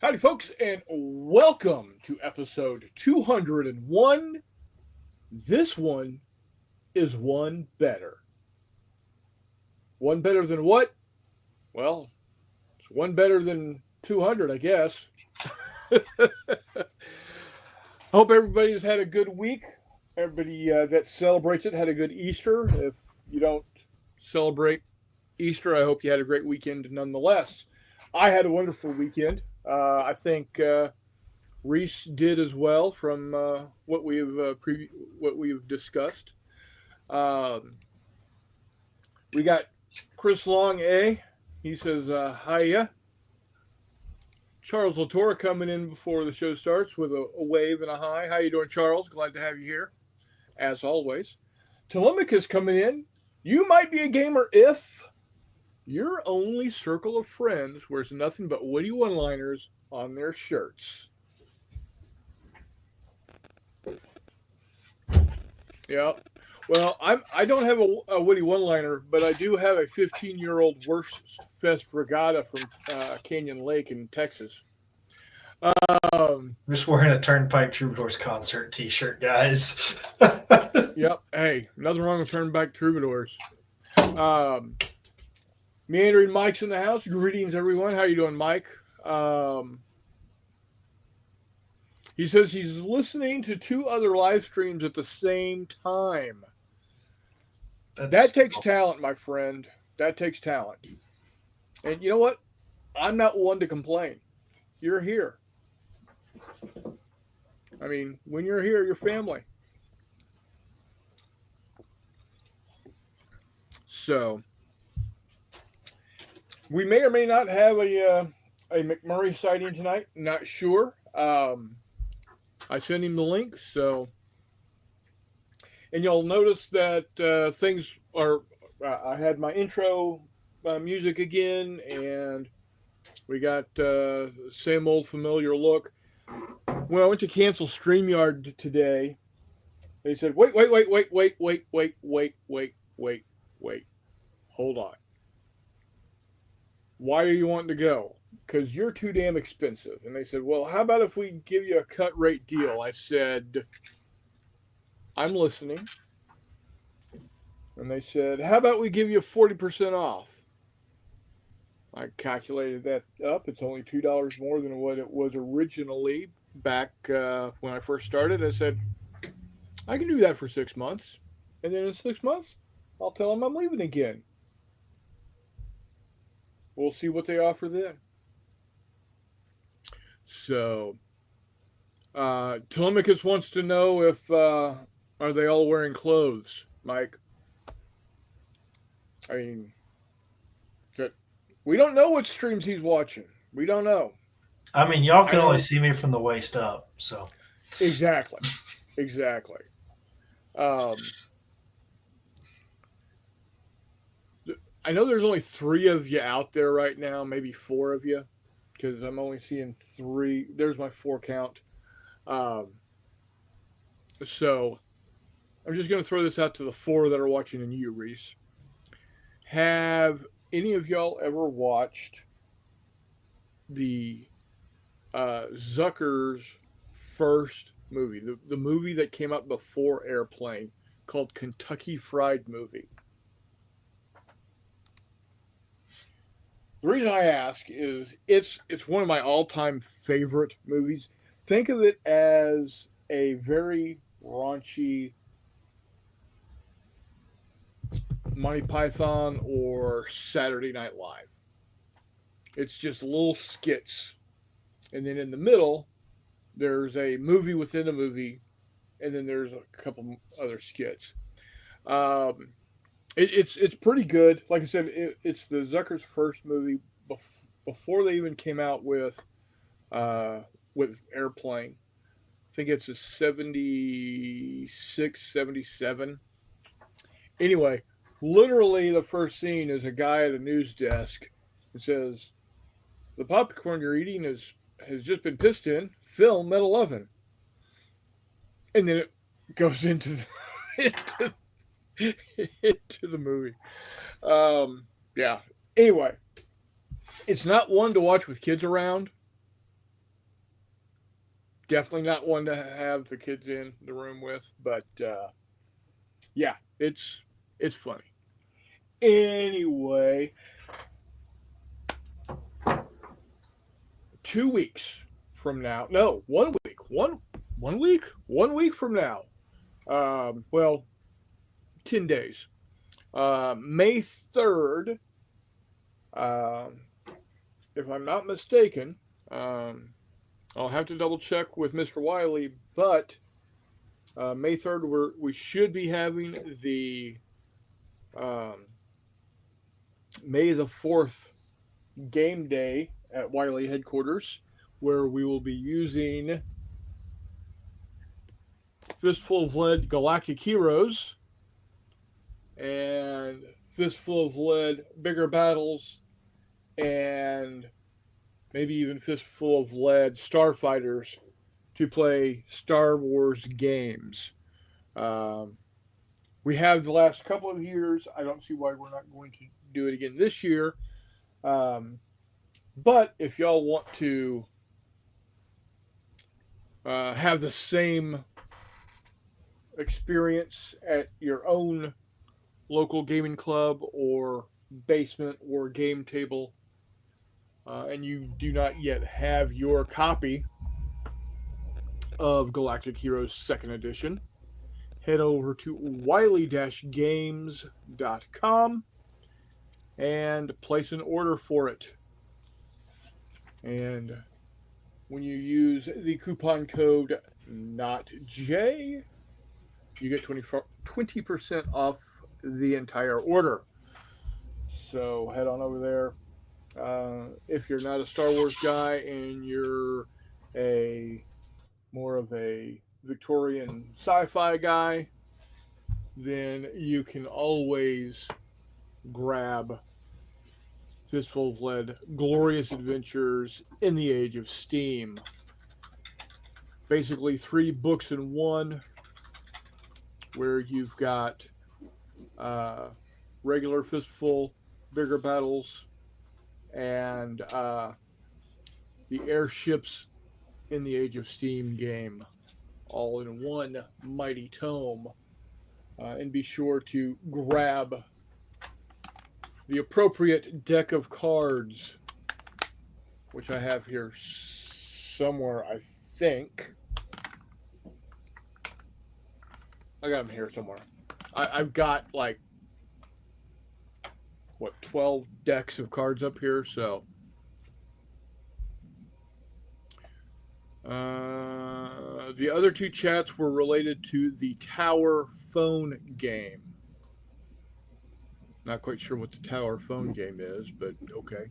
Howdy, folks, and welcome to episode 201. This one is one better. One better than what? Well, it's one better than 200, I guess. Hope everybody's had a good week. Everybody that celebrates it had a good Easter. If you don't celebrate Easter, I hope you had a great weekend nonetheless. I had a wonderful weekend. I think Reese did as well from what we've discussed. Um, we got Chris Long, A. He says, hiya. Charles Latour coming in before the show starts with a wave and a hi. How you doing, Charles? Glad to have you here, as always. Telemachus coming in. You might be a gamer if your only circle of friends wears nothing but witty one-liners on their shirts. Yeah. Well, I don't have a witty one-liner, but I do have a 15-year-old worst fest regatta from Canyon Lake in Texas. Um, I'm just wearing a Turnpike Troubadours concert T-shirt, guys. yep. Hey, nothing wrong with Turnback Troubadours. Um, Meandering Mike's in the house. Greetings, everyone. How you doing, Mike? He says he's listening to two other live streams at the same time. That takes talent, my friend. That takes talent. And you know what? I'm not one to complain. You're here. I mean, when you're here, you're family. So, we may or may not have a McMurray sighting tonight. Not sure. I sent him the link, so. And you'll notice that things are. I had my intro music again, and we got same old familiar look. When I went to cancel StreamYard today, they said, wait. Hold on. Why are you wanting to go? Because you're too damn expensive. And they said, well, how about if we give you a cut rate deal? I said, I'm listening. And they said, how about we give you 40% off? I calculated that up. It's only $2 more than what it was originally back when I first started. I said, I can do that for 6 months. And then in 6 months, I'll tell them I'm leaving again. We'll see what they offer then. So, Telemachus wants to know if are they all wearing clothes, Mike? I mean, we don't know what streams he's watching. We don't know. I mean, y'all can only see me from the waist up, so. Exactly. I know there's only 3 of you out there right now, maybe 4 of you, because I'm only seeing 3. There's my 4 count. So I'm just going to throw this out to the 4 that are watching and you, Reese. Have any of y'all ever watched the Zucker's first movie, the movie that came out before Airplane, called Kentucky Fried Movie? The reason I ask is it's one of my all-time favorite movies. Think of it as a very raunchy Monty Python or Saturday Night Live. It's just little skits. And then in the middle, there's a movie within a movie, and then there's a couple other skits. It's pretty good. Like I said, it's the Zucker's first movie before they even came out with Airplane. I think it's a 76, 77. Anyway, literally the first scene is a guy at a news desk and says, the popcorn you're eating has just been pissed in, film at 11. And then it goes into the movie. Yeah. Anyway, it's not one to watch with kids around. Definitely not one to have the kids in the room with, but yeah, it's funny. Anyway, 2 weeks from now, no, 1 week, 1 week, 1 week from now. Well, 10 days. May 3rd, um, if I'm not mistaken. I'll have to double check with Mr. Wiley, but May 3rd, we should be having the um, May the 4th game day at Wiley headquarters, where we will be using Fistful of Lead Galactic Heroes and Fistful of Lead Bigger Battles and maybe even Fistful of Lead Starfighters to play Star Wars games. Um, we have the last couple of years. I don't see why we're not going to do it again this year. But if y'all want to have the same experience at your own local gaming club or basement or game table, and you do not yet have your copy of Galactic Heroes 2nd Edition, head over to wiley-games.com and place an order for it. And when you use the coupon code NOTJ, you get 20% off the entire order. So head on over there. If you're not a Star Wars guy and you're more of a Victorian sci-fi guy, then you can always grab Fistful of Lead Glorious Adventures in the Age of Steam. Basically 3 books in one, where you've got regular Fistful, Bigger Battles, and the airships in the Age of Steam game, all in one mighty tome. And be sure to grab the appropriate deck of cards, which I have here somewhere, I think. I got them here somewhere. I've got 12 decks of cards up here, so the other 2 chats were related to the Tower phone game. Not quite sure what the Tower phone game is, but okay.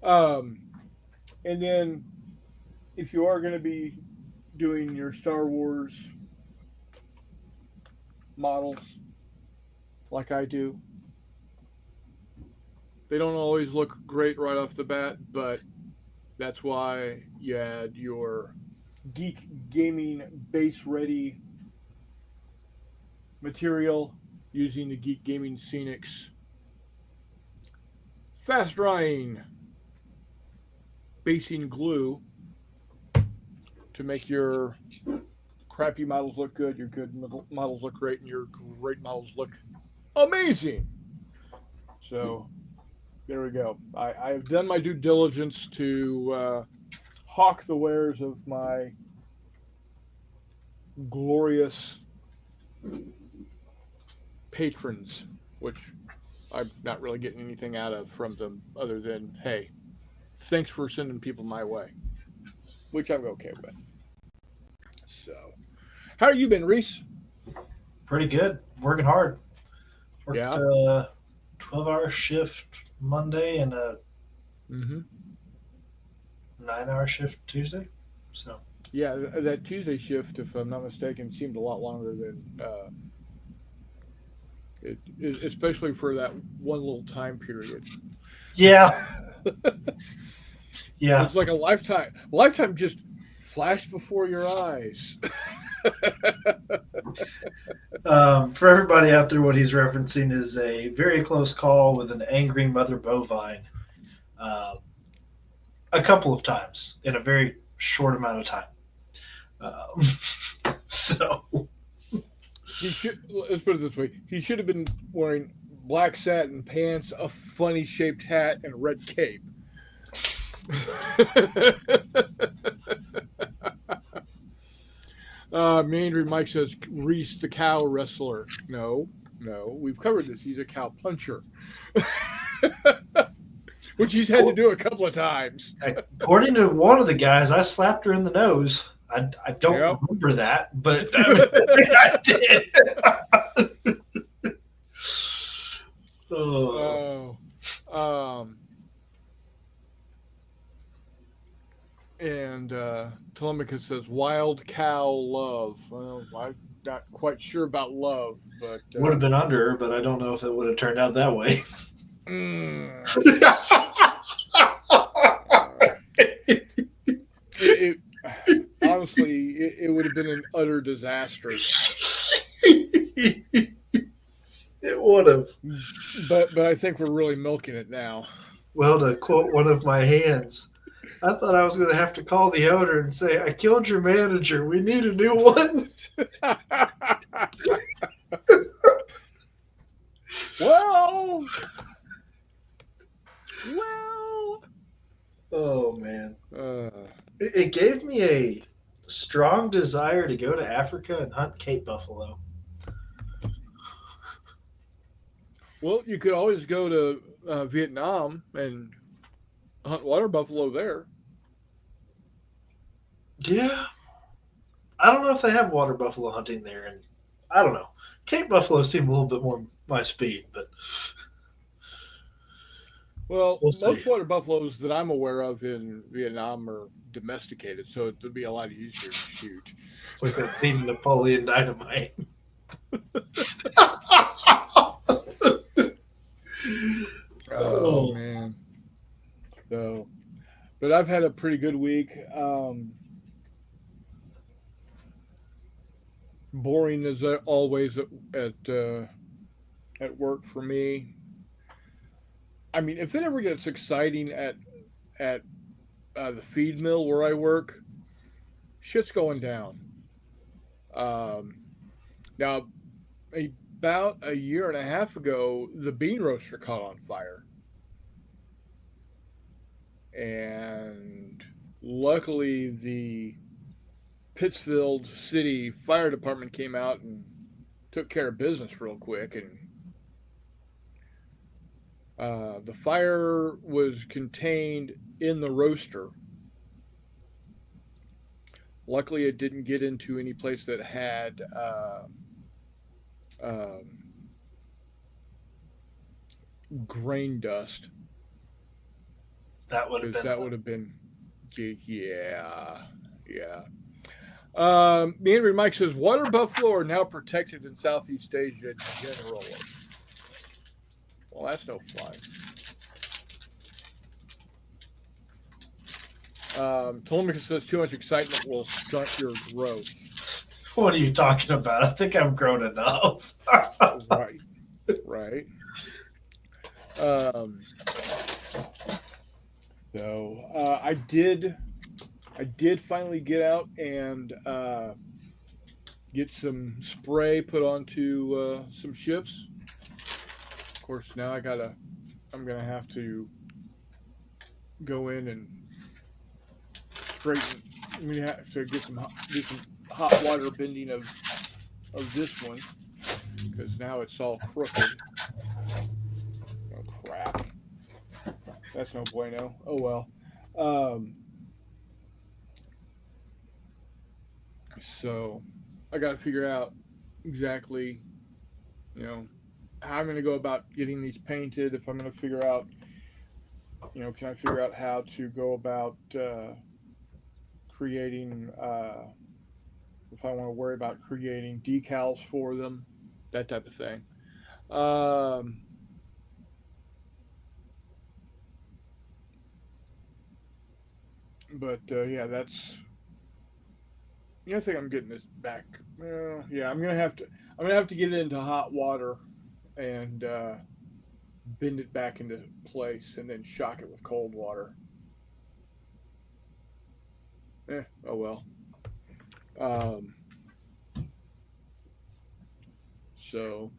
And then if you are going to be doing your Star Wars models like I do, they don't always look great right off the bat, but that's why you add your Geek Gaming base ready material using the Geek Gaming Scenics fast drying basing glue to make your crappy models look good, your good models look great, and your great models look amazing. So there we go. I have done my due diligence to hawk the wares of my glorious patrons, which I'm not really getting anything out of from them other than, hey, thanks for sending people my way, which I'm okay with. So, how you been, Reese? Pretty good. Working hard. Worked Yeah. 12-hour shift Monday and a Mm-hmm. 9-hour shift Tuesday. So Yeah, that Tuesday shift, if I'm not mistaken, seemed a lot longer than especially for that one little time period. yeah, yeah. It's like a lifetime. Lifetime just flashed before your eyes. For everybody out there, what he's referencing is a very close call with an angry mother bovine. A couple of times in a very short amount of time. So He should. Let's put it this way: he should have been wearing black satin pants, a funny shaped hat, and a red cape. Meandering Mike says Reese the cow wrestler. No, no, we've covered this. He's a cow puncher, which he's had to do a couple of times. according to one of the guys, I slapped her in the nose. I don't Yep. remember that, but I did. Oh. And Telemachus says wild cow love. Well, I'm not quite sure about love, but Would have been under her, but I don't know if it would have turned out that way. Honestly, it would have been an utter disaster. It would have. But I think we're really milking it now. Well, to quote one of my hands, I thought I was going to have to call the owner and say, "I killed your manager. We need a new one." Well. Oh man. It gave me a strong desire to go to Africa and hunt Cape buffalo. Well, you could always go to Vietnam and hunt water buffalo there. Yeah. I don't know if they have water buffalo hunting there, and I don't know. Cape buffalo seem a little bit more my speed, but well, we'll most see. water buffaloes that I'm aware of in Vietnam are domesticated, so it would be a lot easier to shoot. It's like that scene in Napoleon Dynamite. Oh man. So, but I've had a pretty good week. Boring as always at work for me. I mean, if it ever gets exciting at the feed mill where I work, shit's going down. Now, about a year and a half ago, the bean roaster caught on fire, and luckily the Pittsfield City Fire Department came out and took care of business real quick, and the fire was contained in the roaster. Luckily, it didn't get into any place that had grain dust. That would have been, yeah. Meandering Mike says water buffalo are now protected in Southeast Asia generally. Well, that's no fun. Telemachus says too much excitement will stunt your growth. What are you talking about? I think I've grown enough. Right. So I did finally get out and get some spray put onto some shifts. Of course, now I'm gonna have to go in and straighten. I'm gonna have to do some hot water bending of this one because now it's all crooked. Oh crap! That's no bueno. Oh well. So I got to figure out exactly, how I'm going to go about getting these painted. If I'm going to figure out, can I figure out how to go about creating, if I want to worry about creating decals for them, that type of thing. But yeah, that's. I think I'm getting this back. Yeah, I'm gonna have to get it into hot water and bend it back into place, and then shock it with cold water. Oh well. Um, so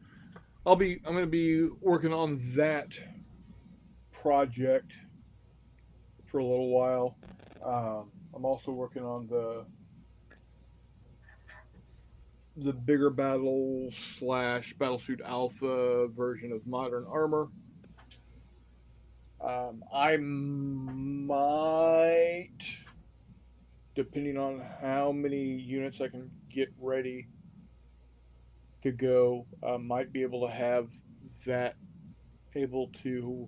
I'm going to be working on that project for a little while. I'm also working on the bigger battle slash battlesuit alpha version of modern armor. I might, depending on how many units I can get ready to go, might be able to have that able to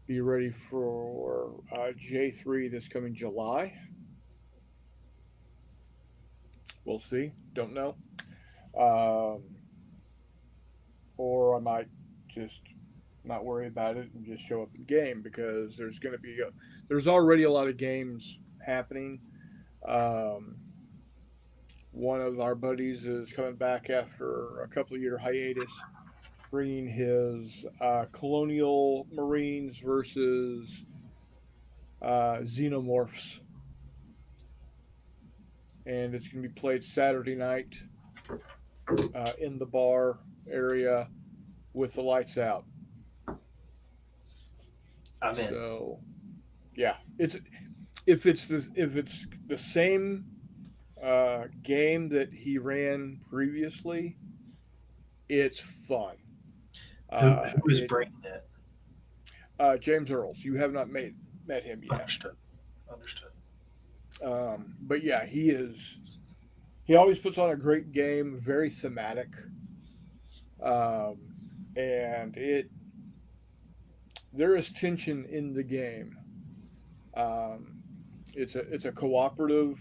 be ready for J3 this coming July. We'll see. Don't know. Um, or I might just not worry about it and just show up in game because there's already a lot of games happening. Um, one of our buddies is coming back after a couple of year hiatus, bringing his Colonial Marines versus Xenomorphs, and it's going to be played Saturday night in the bar area with the lights out. I'm in. So yeah, if it's the same game that he ran previously, it's fun. Who is It bringing it? James Earls. You have not met him yet, Understood. Understood. but yeah, he is. He always puts on a great game, very thematic, um, and it there is tension in the game. Um, it's a cooperative,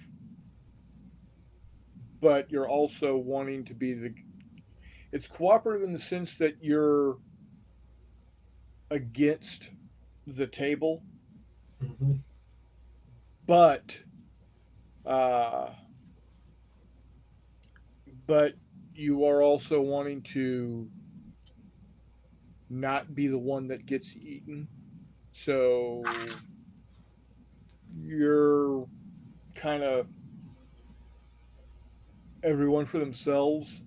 but you're also wanting to be the. It's cooperative in the sense that you're against the table, Mm-hmm. but uh, but you are also wanting to not be the one that gets eaten. So you're kind of everyone for themselves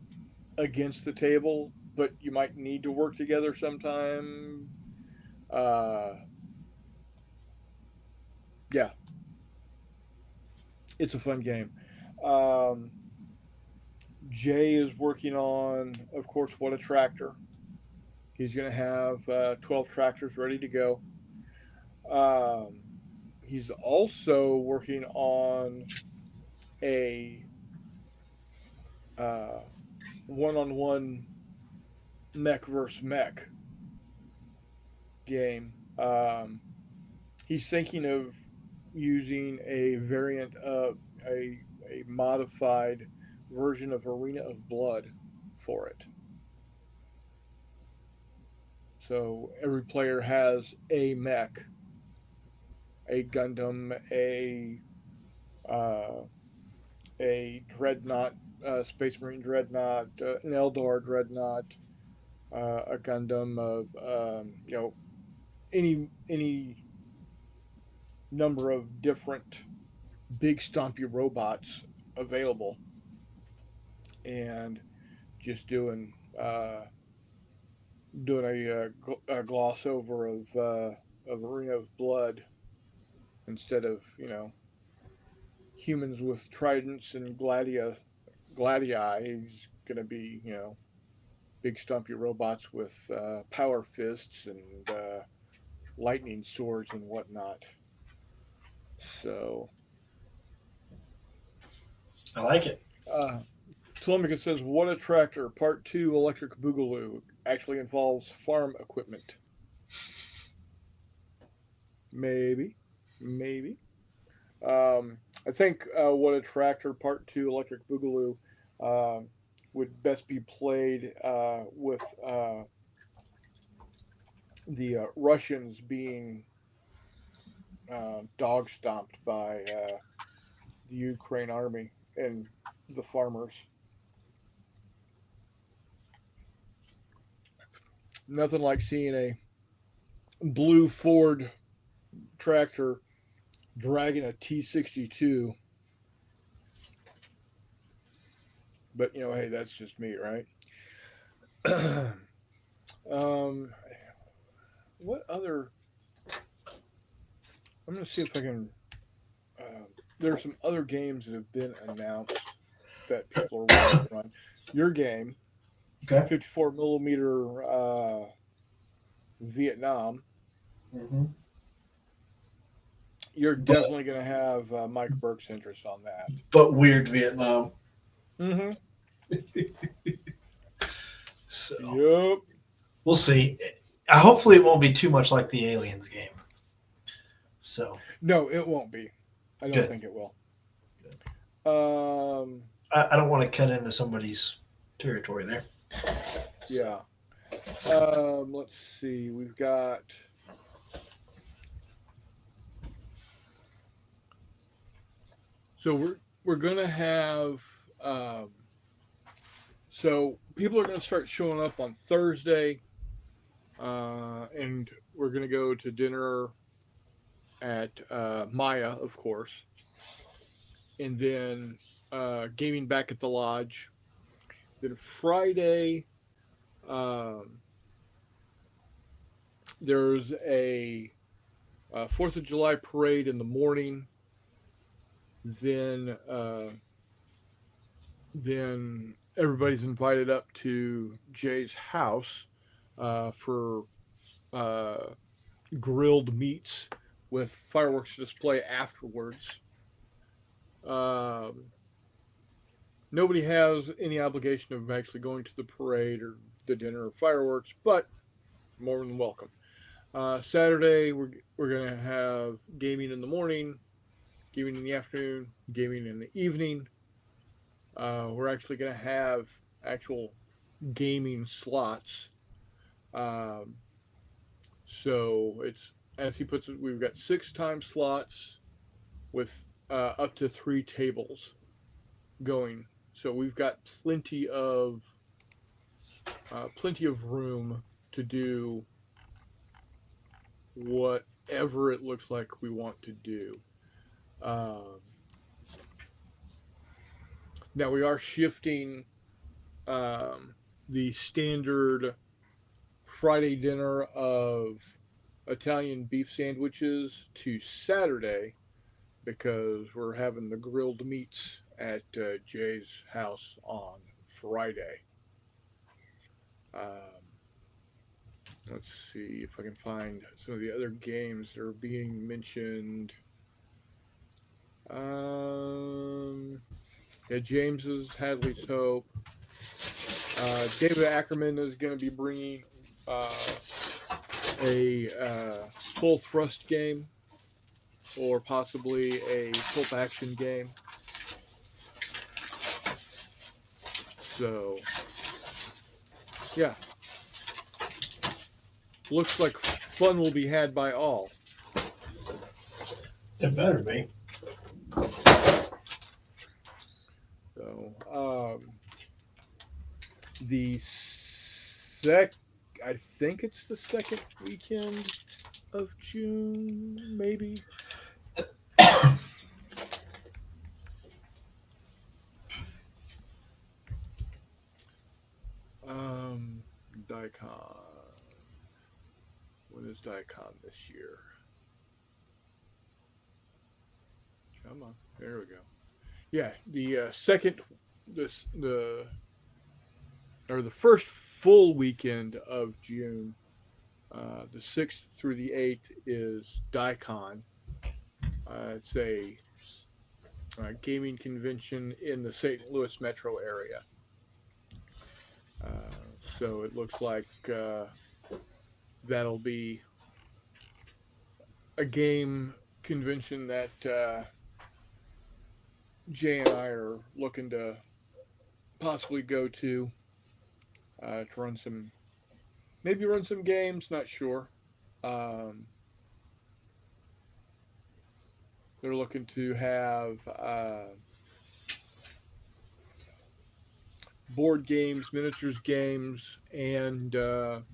against the table, but you might need to work together sometime. Uh, yeah, it's a fun game. Um, Jay is working on, of course, What a Tractor. He's going to have 12 tractors ready to go. Um, he's also working on a one on one mech versus mech game. He's thinking of using a variant of a modified version of Arena of Blood for it. So every player has a mech, a Gundam, uh, a Dreadnought, Space Marine Dreadnought, an Eldar Dreadnought, a Gundam, any number of different big stompy robots available, and just doing a gloss over of Arena of Blood instead of humans with tridents and gladii. He's gonna be big stumpy robots with power fists and lightning swords and whatnot. So I like it. uh, Telemachus says, "What a tractor! Part two, electric boogaloo actually involves farm equipment. Maybe, maybe. I think what a tractor part two, electric boogaloo, uh, would best be played with the Russians being dog stomped by the Ukraine army and the farmers. Nothing like seeing a blue Ford tractor dragging a T-62 But hey, that's just me, right? um, what other? I'm gonna see if I can. Uh, there are some other games that have been announced that people are wanting to run. Your game, Okay. 54 millimeter Vietnam. Hmm. You're But definitely going to have Mike Burke's interest on that. weird Vietnam. Mm-hmm. So Yep. we'll see. Hopefully, it won't be too much like the Aliens game. So No, it won't be. I don't good. think it will. Good. Um. I don't want to cut into somebody's territory there. So Yeah. Let's see. We've got. So we're gonna have. Um, so people are gonna start showing up on Thursday, and we're gonna go to dinner at Maya, of course, and then gaming back at the lodge. Then Friday, um, there's a 4th of July parade in the morning. Then then everybody's invited up to Jay's house for uh, grilled meats with fireworks display afterwards. Um, Nobody has any obligation of actually going to the parade or the dinner or fireworks, but more than welcome. Saturday, we're gonna have gaming in the morning, gaming in the afternoon, gaming in the evening. We're actually gonna have actual gaming slots. Um, so it's as he puts it, we've got 6 time slots with up to 3 tables going. So we've got plenty of room to do whatever it looks like we want to do. Um, Now we are shifting um, the standard Friday dinner of Italian beef sandwiches to Saturday because we're having the grilled meats at Jay's house on Friday. Um, let's see if I can find some of the other games that are being mentioned. Um, yeah, James's Hadley's Hope. David Ackerman is going to be bringing uh, a full thrust game or possibly a pulp action game. So, yeah, looks like fun will be had by all. it better be. So, the sec, I think it's the second weekend of June, maybe. Um, Daikon. When is Daikon this year? Come on, there we go. Yeah, the second, the or the first full weekend of June, the 6th through the 8th is Daikon. It's a gaming convention in the St. Louis metro area. So it looks like that'll be a game convention that Jay and I are looking to possibly go to run some, maybe run some games. Not sure. Um, they're looking to have board games, miniatures games, and um,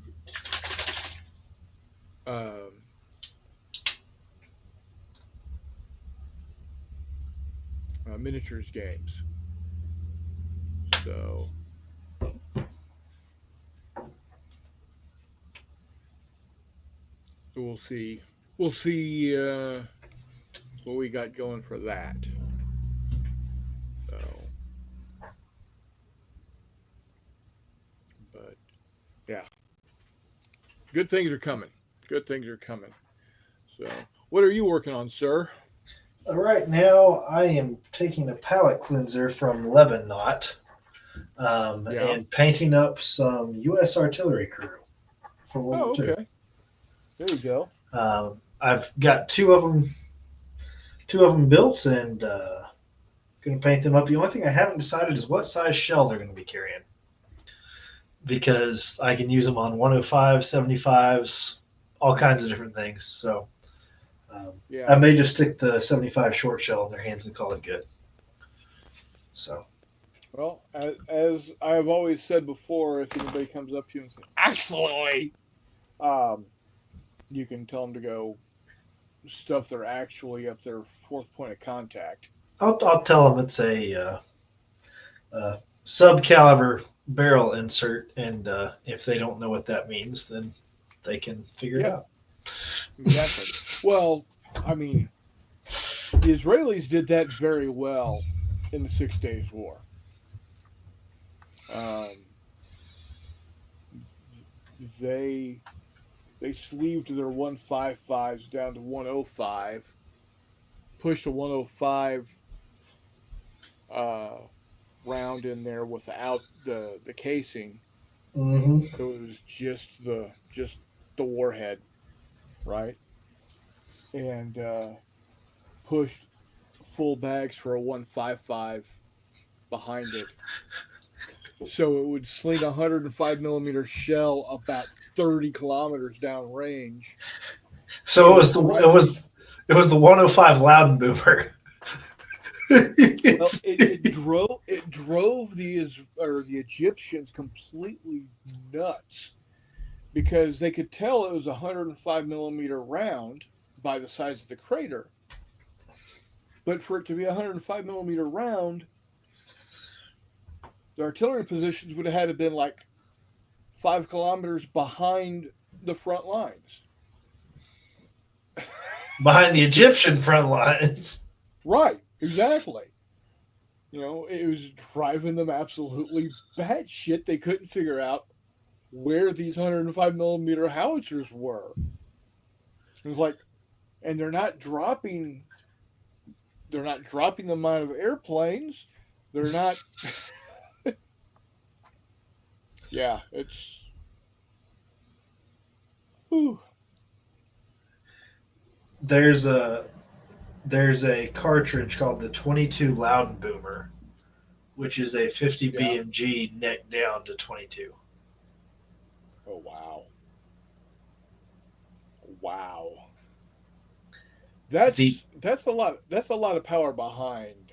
miniatures games. So we'll see. We'll see what we got going for that. So, but yeah, good things are coming. Good things are coming. So, what are you working on, sir? Right now, I am taking a palette cleanser from Lebanon Yeah. and painting up some U.S. artillery crew for World War Oh, II. okay. There you go. I've got two of them built, and going to paint them up. The only thing I haven't decided is what size shell they're going to be carrying, because I can use them on 105, 75s, all kinds of different things. So um, I Yeah. may just stick the 75 short shell in their hands and call it good. So Well, as I have always said before, if anybody comes up to you and says, "Actually," um, you can tell them to go stuff they're actually up their fourth point of contact. I'll tell them it's a sub caliber barrel insert, and if they don't know what that means, then they can figure it Yeah, out. exactly. Well, I mean, the Israelis did that very well in the 6 Days War. Um, they they sleeved their 155s down to 105, pushed a 105 uh, round in there without the casing, Mm-hmm. so it was just the warhead, right? And pushed full bags for a 155 behind it, so it would sling a 105 millimeter shell about 30 kilometers down range, So and it would drive the it was the 105 Loudon Boomer. well, it drove the Egyptians completely nuts because they could tell it was a 105 millimeter round by the size of the crater. But for it to be a 105 millimeter round, the artillery positions would have had to been like 5 kilometers behind the front lines. Behind the Egyptian front lines. Right, exactly. It was driving them absolutely batshit. They couldn't figure out where these 105 millimeter howitzers were. It was like, and they're not dropping them out of airplanes. They're not. Yeah, it's. Whew. There's a there's a cartridge called the 22 Loudon Boomer, which is a 50 Yeah. BMG neck down to 22. Oh wow. Wow. The That's a lot. That's a lot of power behind.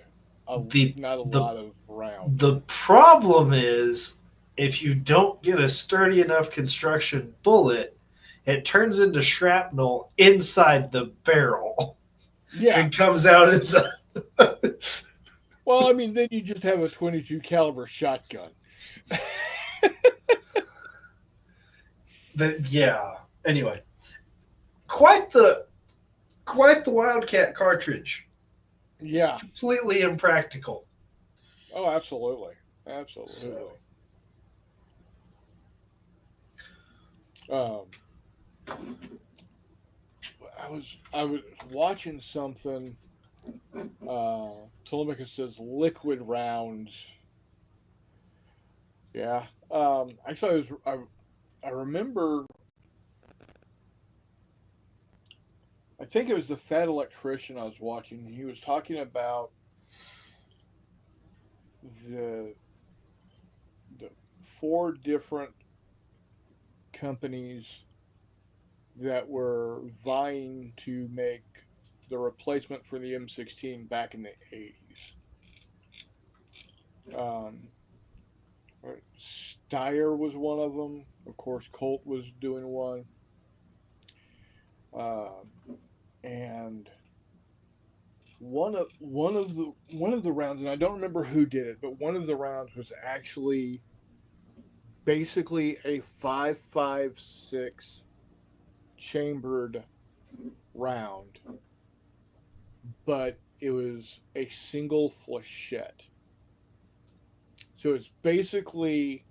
the Not a the lot of rounds. the problem is, if you don't get a sturdy enough construction bullet, it turns into shrapnel inside the barrel Yeah. and comes out inside. Well, I mean, then you just have a 22 caliber shotgun. Yeah. Anyway, quite the quite the Wildcat cartridge. Yeah. Completely impractical. Oh, absolutely. Absolutely. So Um, I was watching something. Telemachus says liquid rounds. Yeah. Actually, I remember. I think it was the Fat Electrician I was watching. He was talking about the the four different companies that were vying to make the replacement for the M16 back in the 80s. Um, Steyr was one of them. Of course, Colt was doing one. Um, and one of the rounds, and I don't remember who did it, but one of the rounds was actually basically a 5.56 chambered round, but it was a single flechette. So it's basically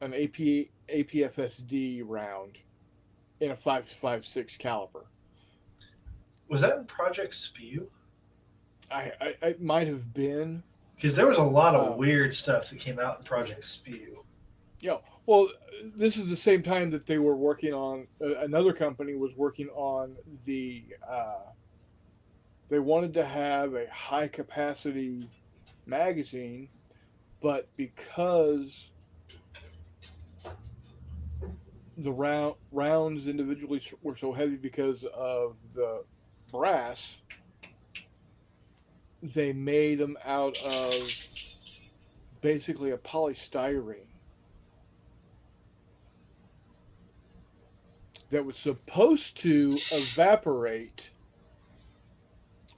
an APFSD round in a 5.56 caliber. Was that in Project Spew? I might have been. Because there was a lot of Um, weird stuff that came out in Project Spew. well, this is the same time that they were working on. Another company was working on the. They wanted to have a high capacity magazine, but because the rounds individually were so heavy because of the brass, they made them out of basically a polystyrene that was supposed to evaporate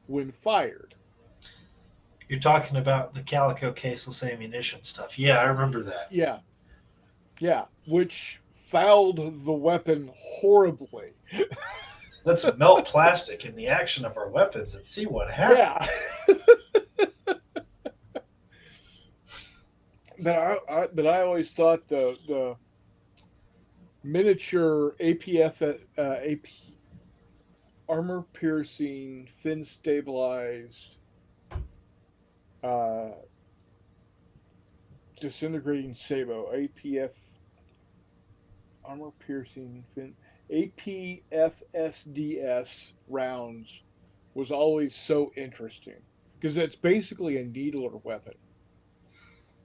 when fired. You're talking about the calico caseless ammunition stuff. Yeah, I remember that. Yeah, yeah, which fouled the weapon horribly. Let's melt plastic in the action of our weapons and see what Yeah, happens. but I always thought the miniature AP armor piercing fin stabilized uh, disintegrating sabo APF armor piercing fin APFSDS rounds was always so interesting because it's basically a needler weapon.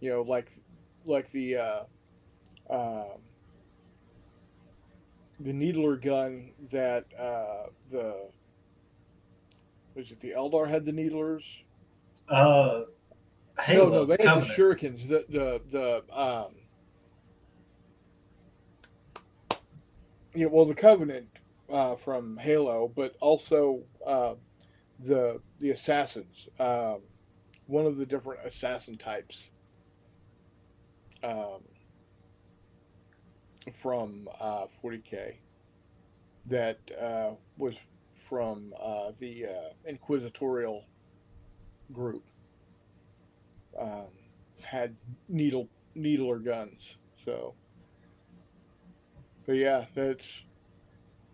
Like um, the needler gun that the was it the Eldar had the needlers? Uh, No, no, Halo, they had the Covenant. shurikens. Well, the Covenant from Halo, but also the assassins. One of the different assassin types um, from 40K that was from the inquisitorial group um, had needler guns. So, but yeah,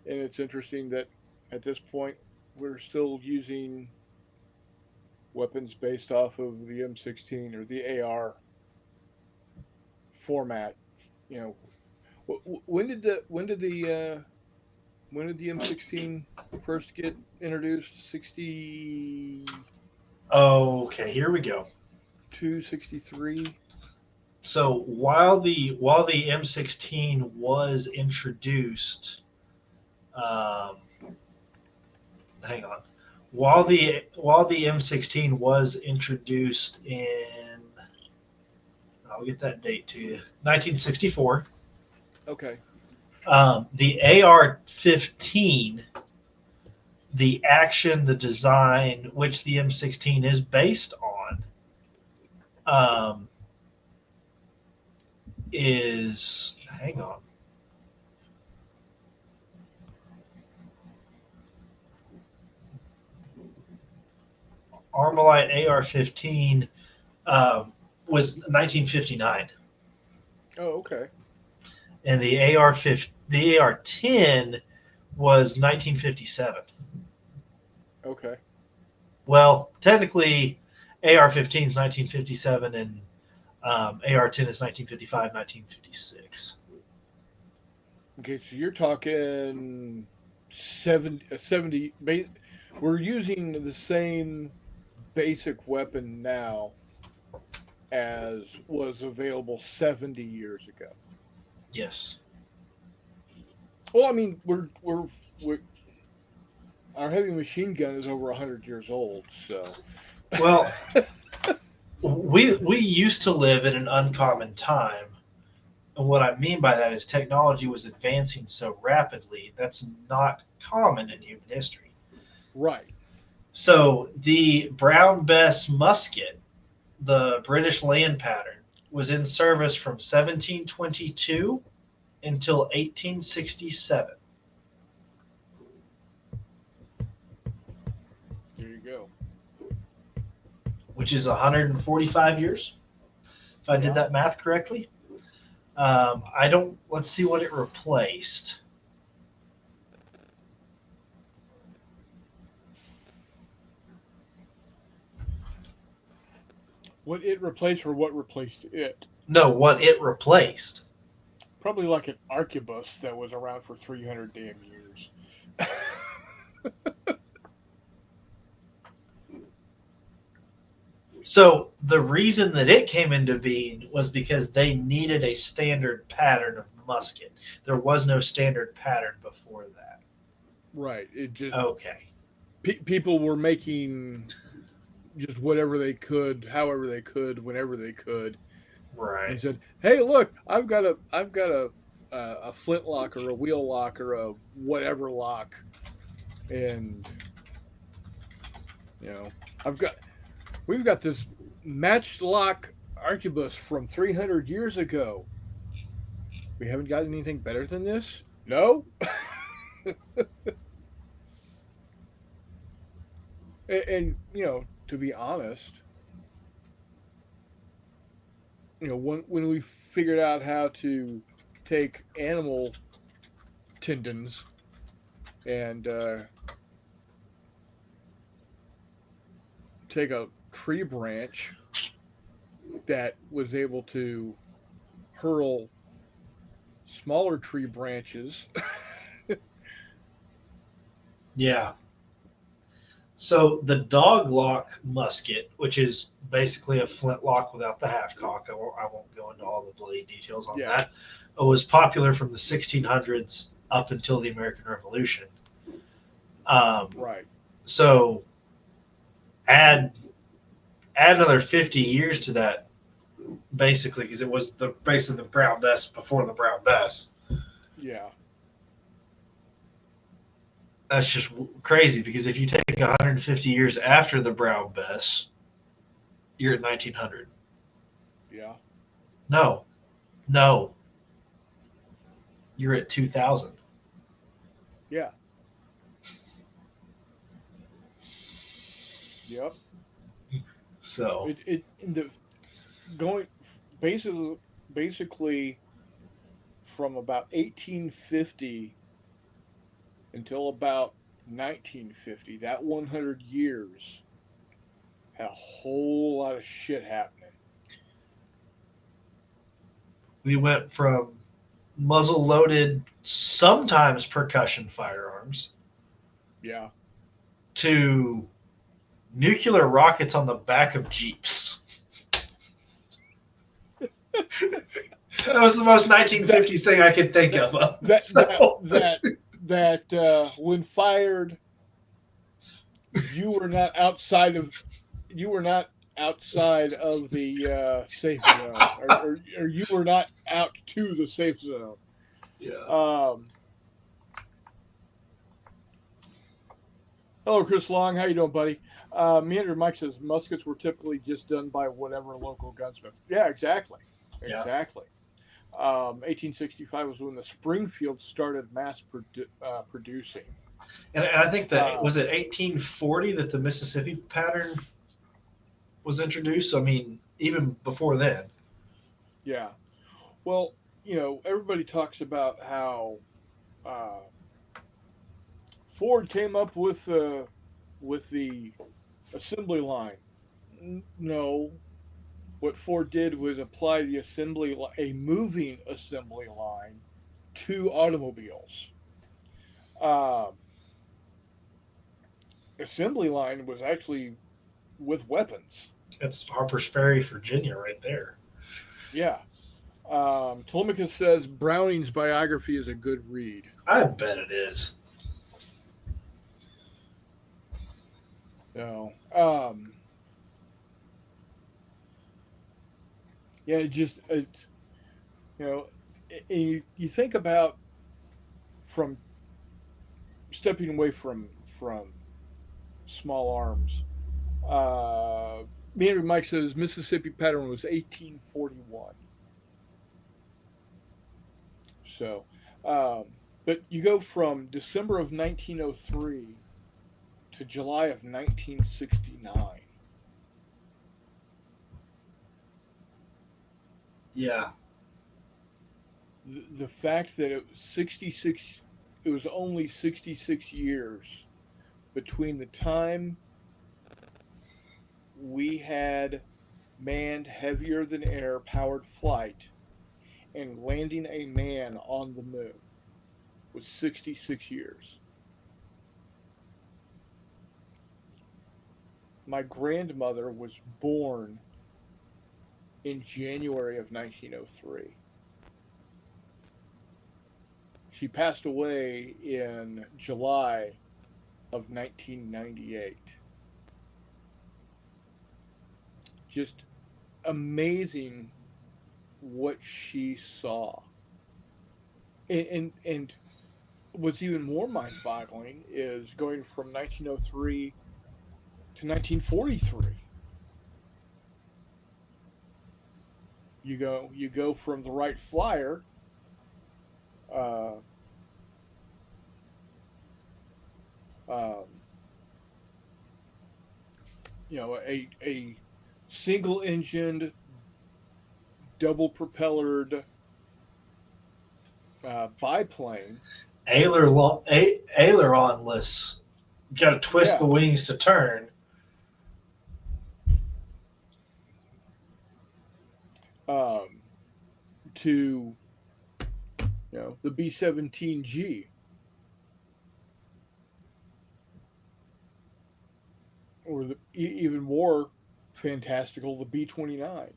it's interesting that at this point we're still using weapons based off of the M16 or the AR format. You know, when did the M16 first get introduced? Okay, here we go. 63. So while the M16 was introduced, um, hang on. While the M16 was introduced in, I'll get that date to you, 1964. Okay. The AR-15, the action, the design, which the M16 is based on, um, is, hang on. Armalite AR-15 was 1959, Oh, okay. and the AR-10 was 1957. Okay. Well, technically, AR-15 is 1957, and AR-10 is 1955, 1956. Okay. So you're talking 70. We're using the same basic weapon now as was available 70 years ago. Yes. Well, I mean, we're our heavy machine gun is over 100 years old, so Well, we used to live in an uncommon time. And what I mean by that is technology was advancing so rapidly that's not common in human history. right. So the Brown Bess musket, the British land pattern, was in service from 1722 until 1867, There you go. which is 145 years, if I did Yeah. that math correctly. I don't. Let's see what it replaced. What it replaced or what replaced it? No, what it replaced. Probably like an arquebus that was around for 300 damn years. So the reason that it came into being was because they needed a standard pattern of musket. There was no standard pattern before that. Right. It just Okay. people were making just whatever they could, however they could, whenever they could, and Right. said, "Hey, look, I've got a flintlock or a wheel lock or a whatever lock, and you know, I've got we've got this matchlock arquebus from 300 years ago. We haven't got anything better than this. No, and to be honest, when we figured out how to take animal tendons and take a tree branch that was able to hurl smaller tree branches. Yeah. So the dog lock musket, which is basically a flintlock without the half cock, I won't go into all the bloody details on Yeah, that, was popular from the 1600s up until the American Revolution. Um, right. so add add another 50 years to that, basically, because it was basically the Brown Bess before the Brown Bess. Yeah, That's just crazy, because if you take 150 years after the Brown Bess, you're at 1900. yeah, No, no, you're at 2000. yeah. Yep. So, It in the going basically from about 1850 until about 1950. That 100 years had a whole lot of shit happening. we went from muzzle loaded, sometimes percussion firearms, Yeah. to nuclear rockets on the back of Jeeps. That was the most That 1950s thing I could think that of. that that So, that when fired, you were not outside of you were not outside of the safe zone, or you were not out to the safe zone. yeah. Um, Hello, Chris Long. How you doing, buddy? Meander Mike says muskets were typically just done by whatever local gunsmith. Yeah, exactly, Yeah. exactly. 1865 was when the Springfield started producing. And I think that Uh, was it 1840 that the Mississippi pattern was introduced. I mean, even before then. yeah. Well, everybody talks about how uh, Ford came up with the assembly line. No, what Ford did was apply a moving assembly line to automobiles. Um, Assembly line was actually with weapons. It's Harper's Ferry, Virginia, right there. Yeah. Telemachus says Browning's biography is a good read. I bet it is. No. Yeah, you know, you think about from stepping away from small arms. Me and Mike says Mississippi pattern was 1841. So, um, but you go from December of 1903 to July of 1969. Yeah. The fact that it was 66, it was only 66 years between the time we had manned heavier than air powered flight and landing a man on the moon was 66 years. My grandmother was born in January of 1903. She passed away in July of 1998. Just amazing what she saw. And what's even more mind boggling is going from 1903 to 1943. You go from the Wright Flyer, uh, um, a single engined, double propellered biplane. Aileronless. You got to twist the Yeah, wings to turn. um, to the B-17G, or even more fantastical, the B-29.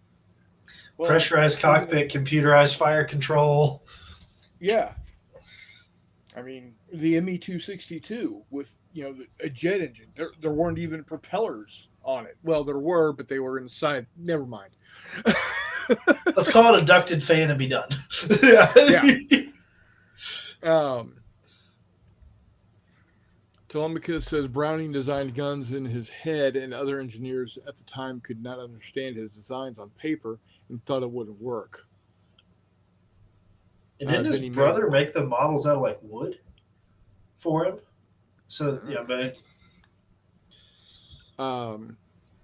Well, Pressurized cockpit, computerized fire control. yeah. I mean, the ME-262 with a jet engine. There weren't even propellers on it. Well, there were, but they were inside. Never mind. Let's call it a ducted fan and be done. Yeah. Um, Telemachus says Browning designed guns in his head, and other engineers at the time could not understand his designs on paper and thought it wouldn't work. And didn't his Then he made brother one. make the models out of like wood for him? So yeah, but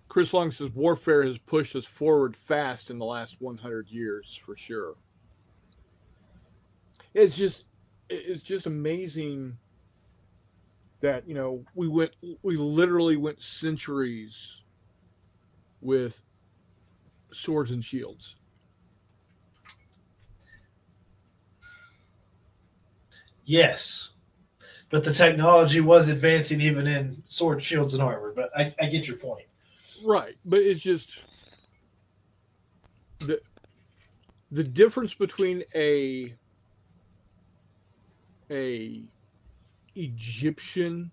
Chris Long says warfare has pushed us forward fast in the last 100 years for sure. It's just amazing that we literally went centuries with swords and shields. yes, but the technology was advancing even in sword, shields, and armor. But I get your point. Right, but it's just the the difference between a Egyptian,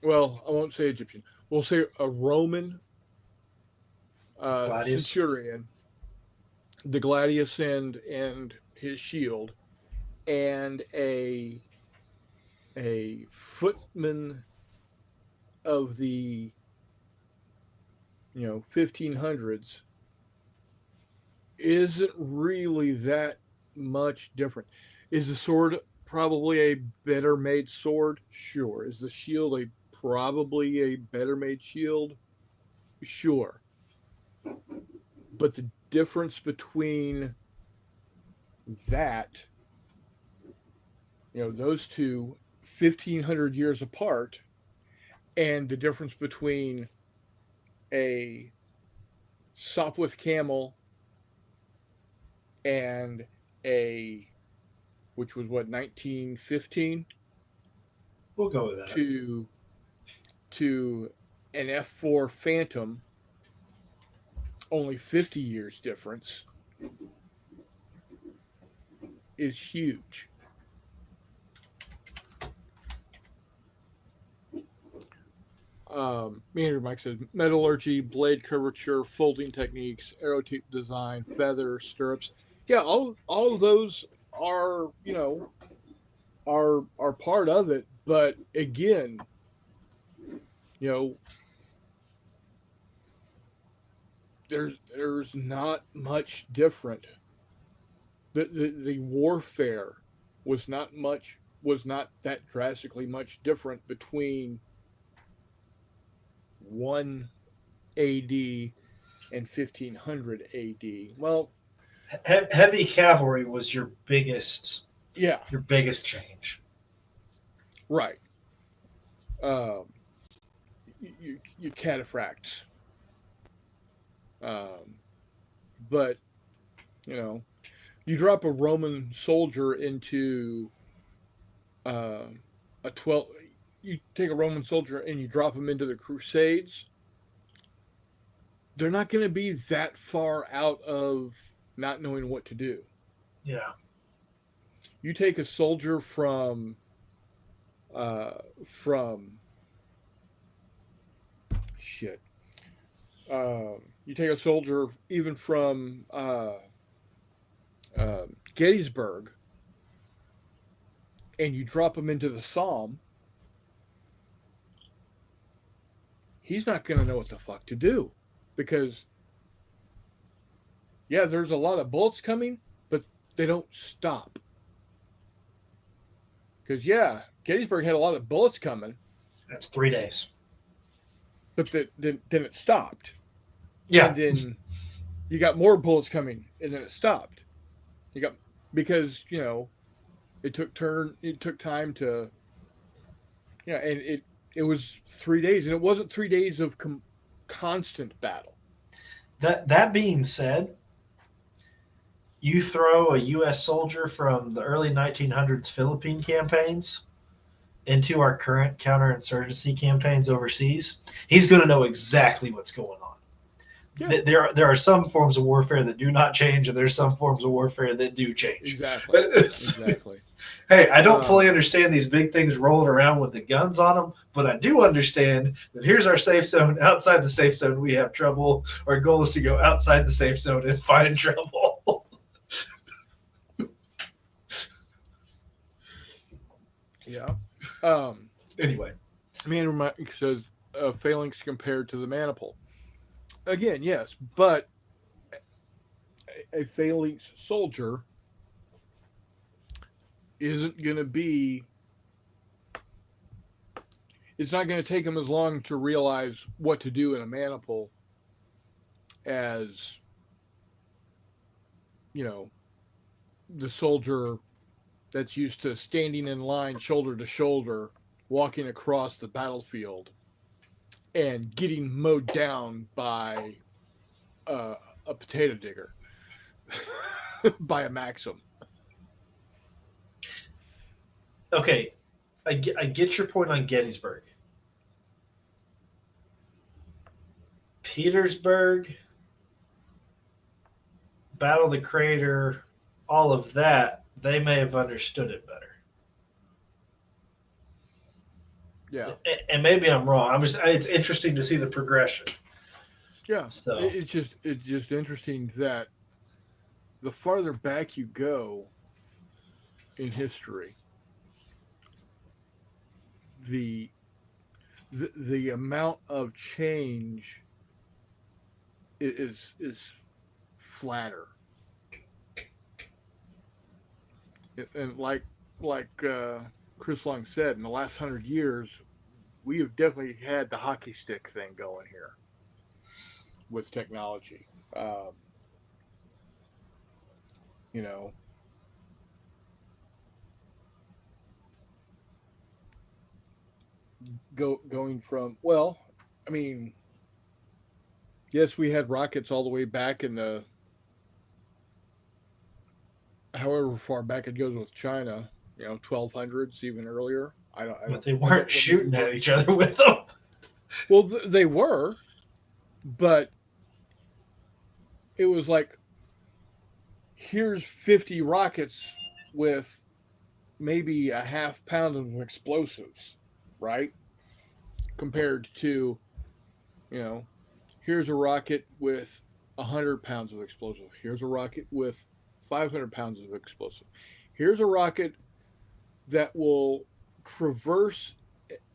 well, I won't say Egyptian. We'll say a Roman Gladius. centurion, the gladius and his shield, and a footman of the 1500s isn't really that much different. Is the sword probably a better made sword? Sure. Is the shield a probably a better made shield? Sure. But the difference between that, those two 1500 years apart, and the difference between a Sopwith camel and a, which was what, 1915, We'll go with that. to an F4 Phantom, only 50 years difference, is huge. Andrew Mike says metallurgy, blade curvature, folding techniques, arrow tip design, feather, stirrups. Yeah, all of those are are part of it. But again, you know, there's not much different. The warfare was not that drastically much different between 1 AD and 1500 AD. Well, Heavy cavalry was yeah, your biggest change. right. Um, you cataphracts, um, but you know, you drop a Roman soldier into um, a 12. You take a Roman soldier and you drop him into the Crusades. They're not going to be that far out of not knowing what to do. Yeah. You take a soldier from shit. You take a soldier even from Gettysburg, and you drop him into the Somme. He's not going to know what the fuck to do because yeah, there's a lot of bullets coming, but they don't stop. Because yeah, Gettysburg had a lot of bullets coming, That's 3 days. but then it stopped, and Yeah. then you got more bullets coming, and then it stopped. You got because it took time to and it was 3 days, and it wasn't 3 days of constant battle. That being said, you throw a U.S. soldier from the early 1900s Philippine campaigns into our current counterinsurgency campaigns overseas, he's going to know exactly what's going on. Yeah, There are some forms of warfare that do not change, and there's some forms of warfare that do change. exactly, exactly. Hey, I don't fully understand these big things rolling around with the guns on them, but I do understand that here's our safe zone. Outside the safe zone, we have trouble. Our goal is to go outside the safe zone and find trouble. Yeah. Anyway, Man says phalanx compared to the maniple. Again, yes, but a phalanx soldier isn't going to be. It's not going to take him as long to realize what to do in a maniple as you know the soldier that's used to standing in line shoulder to shoulder, walking across the battlefield, and getting mowed down by a potato digger, by a Maxim. okay, I get your point on Gettysburg. Petersburg, Battle of the Crater, all of that, they may have understood it better. Yeah, And maybe I'm wrong. It's interesting to see the progression. yeah. So It's just interesting that the farther back you go in history, the the amount of change is flatter, and like Chris Long said, in the last 100 years, we have definitely had the hockey stick thing going here with technology. Um, you know, going from I mean, yes, we had rockets all the way back in the however far back it goes with China, 1200s, even earlier. I but don't, they when weren't when they shooting were. at each other with them. Well, they were, but it was like here's 50 rockets with maybe a half pound of explosives, right? Compared to, you know, here's a rocket with 100 pounds of explosive. Here's a rocket with 500 pounds of explosive. Here's a rocket that will traverse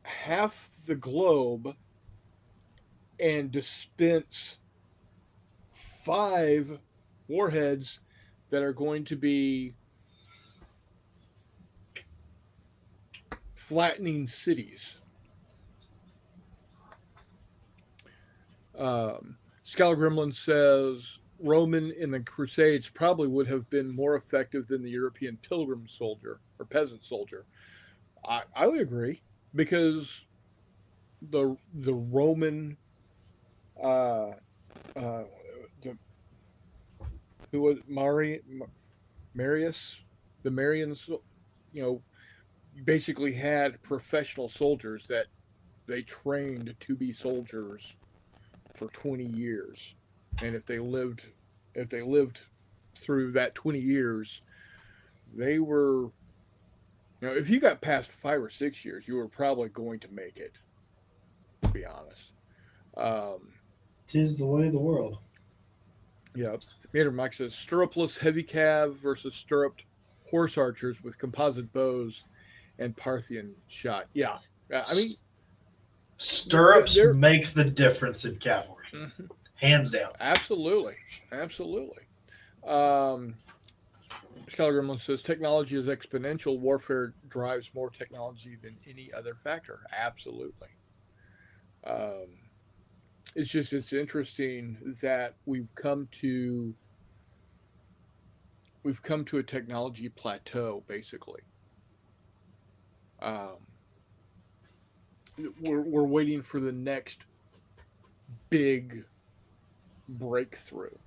half the globe and dispense 5 warheads that are going to be flattening cities. Scholar Gremlin says Roman in the Crusades probably would have been more effective than the European pilgrim soldier or peasant soldier. I would agree because the Roman uh, uh, the, who was Marius, the Marians, you know, basically had professional soldiers that they trained to be soldiers for 20 years, and if they lived through that 20 years, they were, if you got past 5 or 6 years, you were probably going to make it. To be honest, um, 'Tis the way of the world. yeah. Mater Mike says stirrupless heavy cav versus stirruped horse archers with composite bows and Parthian shot. Yeah, I mean Stirrups they're make the difference in cavalry, mhm, hands down. absolutely, absolutely. Um, Scholar Gremlin says technology is exponential. Warfare drives more technology than any other factor. Absolutely. Um, it's interesting that we've come to a technology plateau. Basically, um, we're waiting for the next big breakthrough.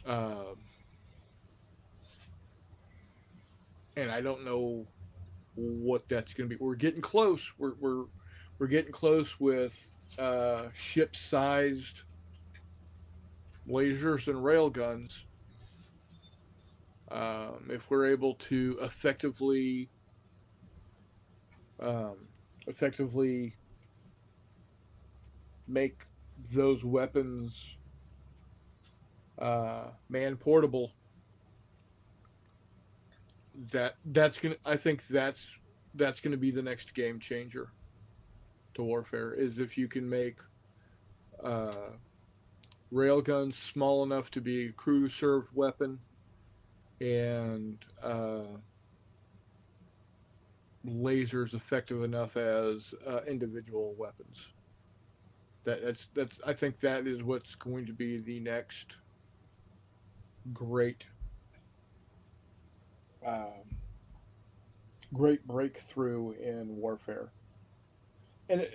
Um, and I don't know what that's going to be. We're getting close. We're getting close with ship-sized lasers and railguns. If we're able to um, effectively make those weapons man portable, that's gonna. I think that's gonna be the next game changer to warfare. Is if you can make uh, railguns small enough to be a crew served weapon and lasers effective enough as individual weapons. That's I think that is what's going to be the next great um, great breakthrough in warfare. And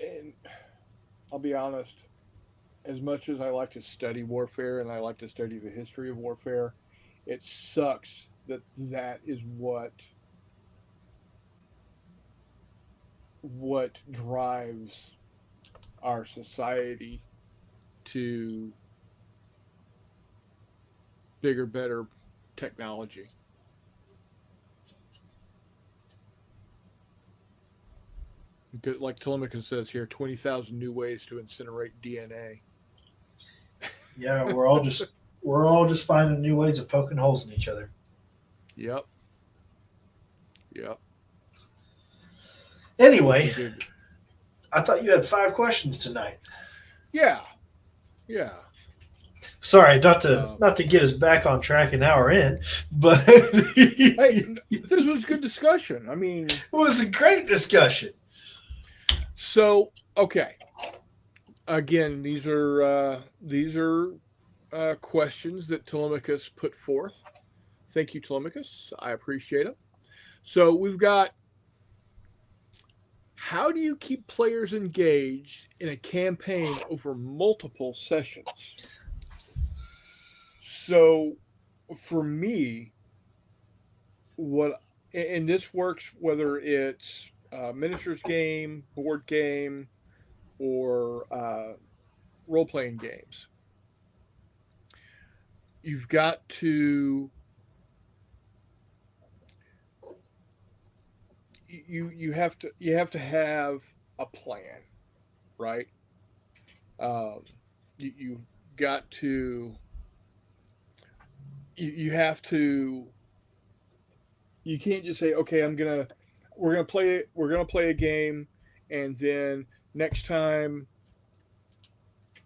I'll be honest, as much as I like to study warfare and I like to study the history of warfare, it sucks that that is what drives our society to bigger, better technology. Like Telemachus says here, 20,000 new ways to incinerate DNA. Yeah, we're all just finding new ways of poking holes in each other. Yep, yep. Anyway, Hopefully, good. I thought you had 5 questions tonight. Yeah, yeah. Sorry, not to Um, not to get us back on track an hour in, but hey, it this was good discussion. I mean, was a great discussion. so okay. Again, these are questions that Telemachus put forth. Thank you, Telemachus. I appreciate it. So we've got how do you keep players engaged in a campaign over multiple sessions? So for me, what and this works whether it's a miniatures game, board game, or role playing games. You've got to you have to have a plan, right? Um, you got to you have to you can't just say okay we're gonna play a game and then next time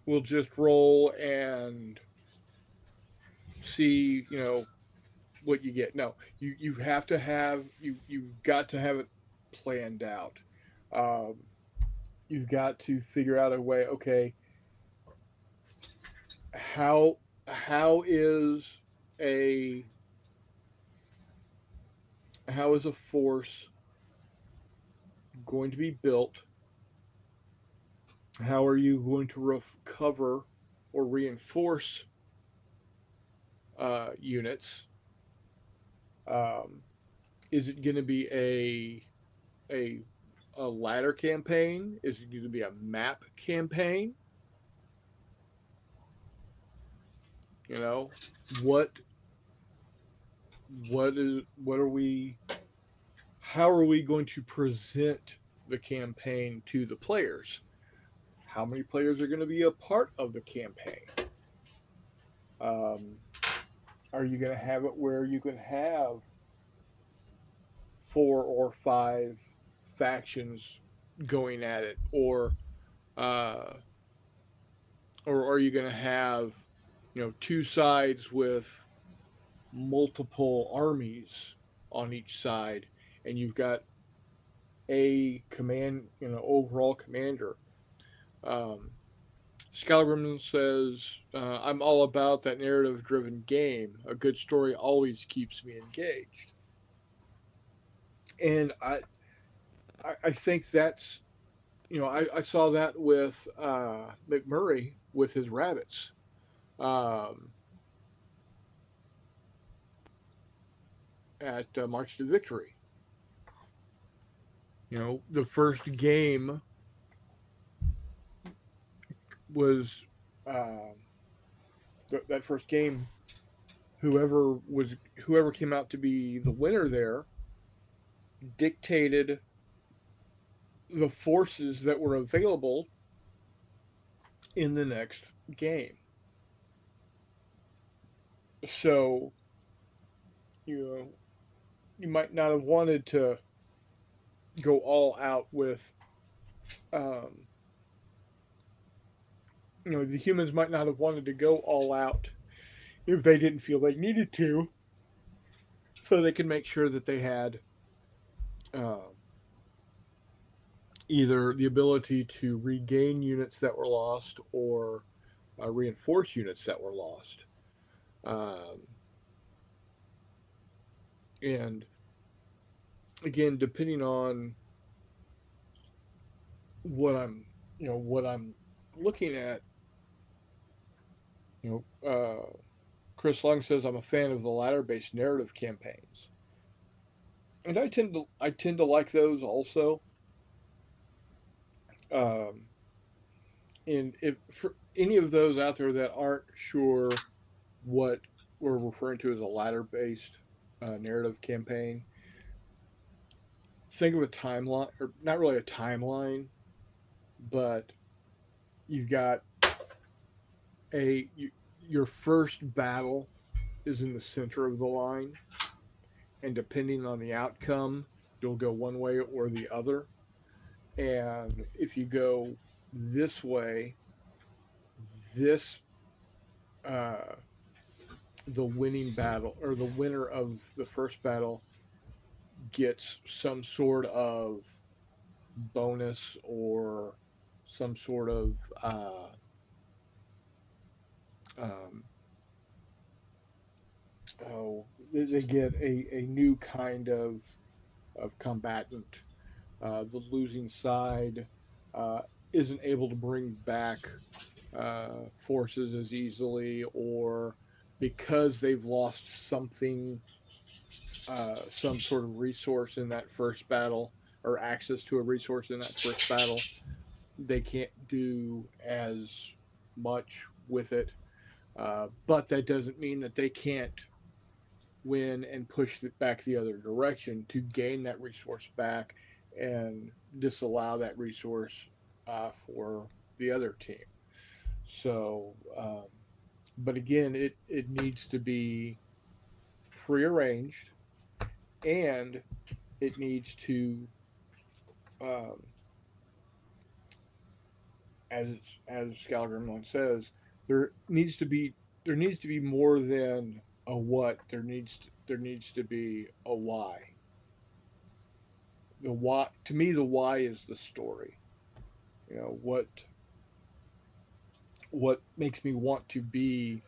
we'll just roll and see, what you get. No, you have to have you've got to have it planned out. Um, you've got to figure out a way. Okay, how is a how is a force going to be built? How are you going to recover or reinforce units? Um, is it going to be a a ladder campaign? Is it going to be a map campaign? You know, what what are we? How are we going to present the campaign to the players? How many players are going to be a part of the campaign? Um, are you going to have it where you can have 4 or 5 factions going at it, uh, or are you going to have 2 sides with multiple armies on each side, and you've got a command, overall commander? Um, Skyrim says, "I'm all about that narrative-driven game. A good story always keeps me engaged." And I think that's I saw that with McMurray with his rabbits. Um, at March to Victory. The first game was uh, that first game. Whoever came out to be the winner there dictated the forces that were available in the next game. So you know you might not have wanted to go all out with um, the humans might not have wanted to go all out if they didn't feel they needed to, so they could make sure that they had uh, either the ability to regain units that were lost or reinforce units that were lost. Um, and again, depending on what I'm looking at, Chris Lung says I'm a fan of the ladder-based narrative campaigns, and I tend to like those also. Um, and if for any of those out there that aren't sure what we're referring to as a ladder-based narrative campaign, think of a timeline, or not really a timeline, but you've got a you, your first battle is in the center of the line, and depending on the outcome, you'll go one way or the other. And if you go this way, this uh, the winning battle, or the winner of the first battle, gets some sort of bonus or some sort of um, oh, they get a new kind of combatant. The losing side uh, isn't able to bring back forces as easily, or because they've lost something, some sort of resource in that first battle, or access to a resource in that first battle, they can't do as much with it. But that doesn't mean that they can't win and push it back the other direction to gain that resource back and disallow that resource for the other team. So, but again, it needs to be prearranged, and it needs to um, as Scalgrim says, there needs to be there needs to be more than a what. There needs to be a why. The why, to me, the why is the story. You know what makes me want to be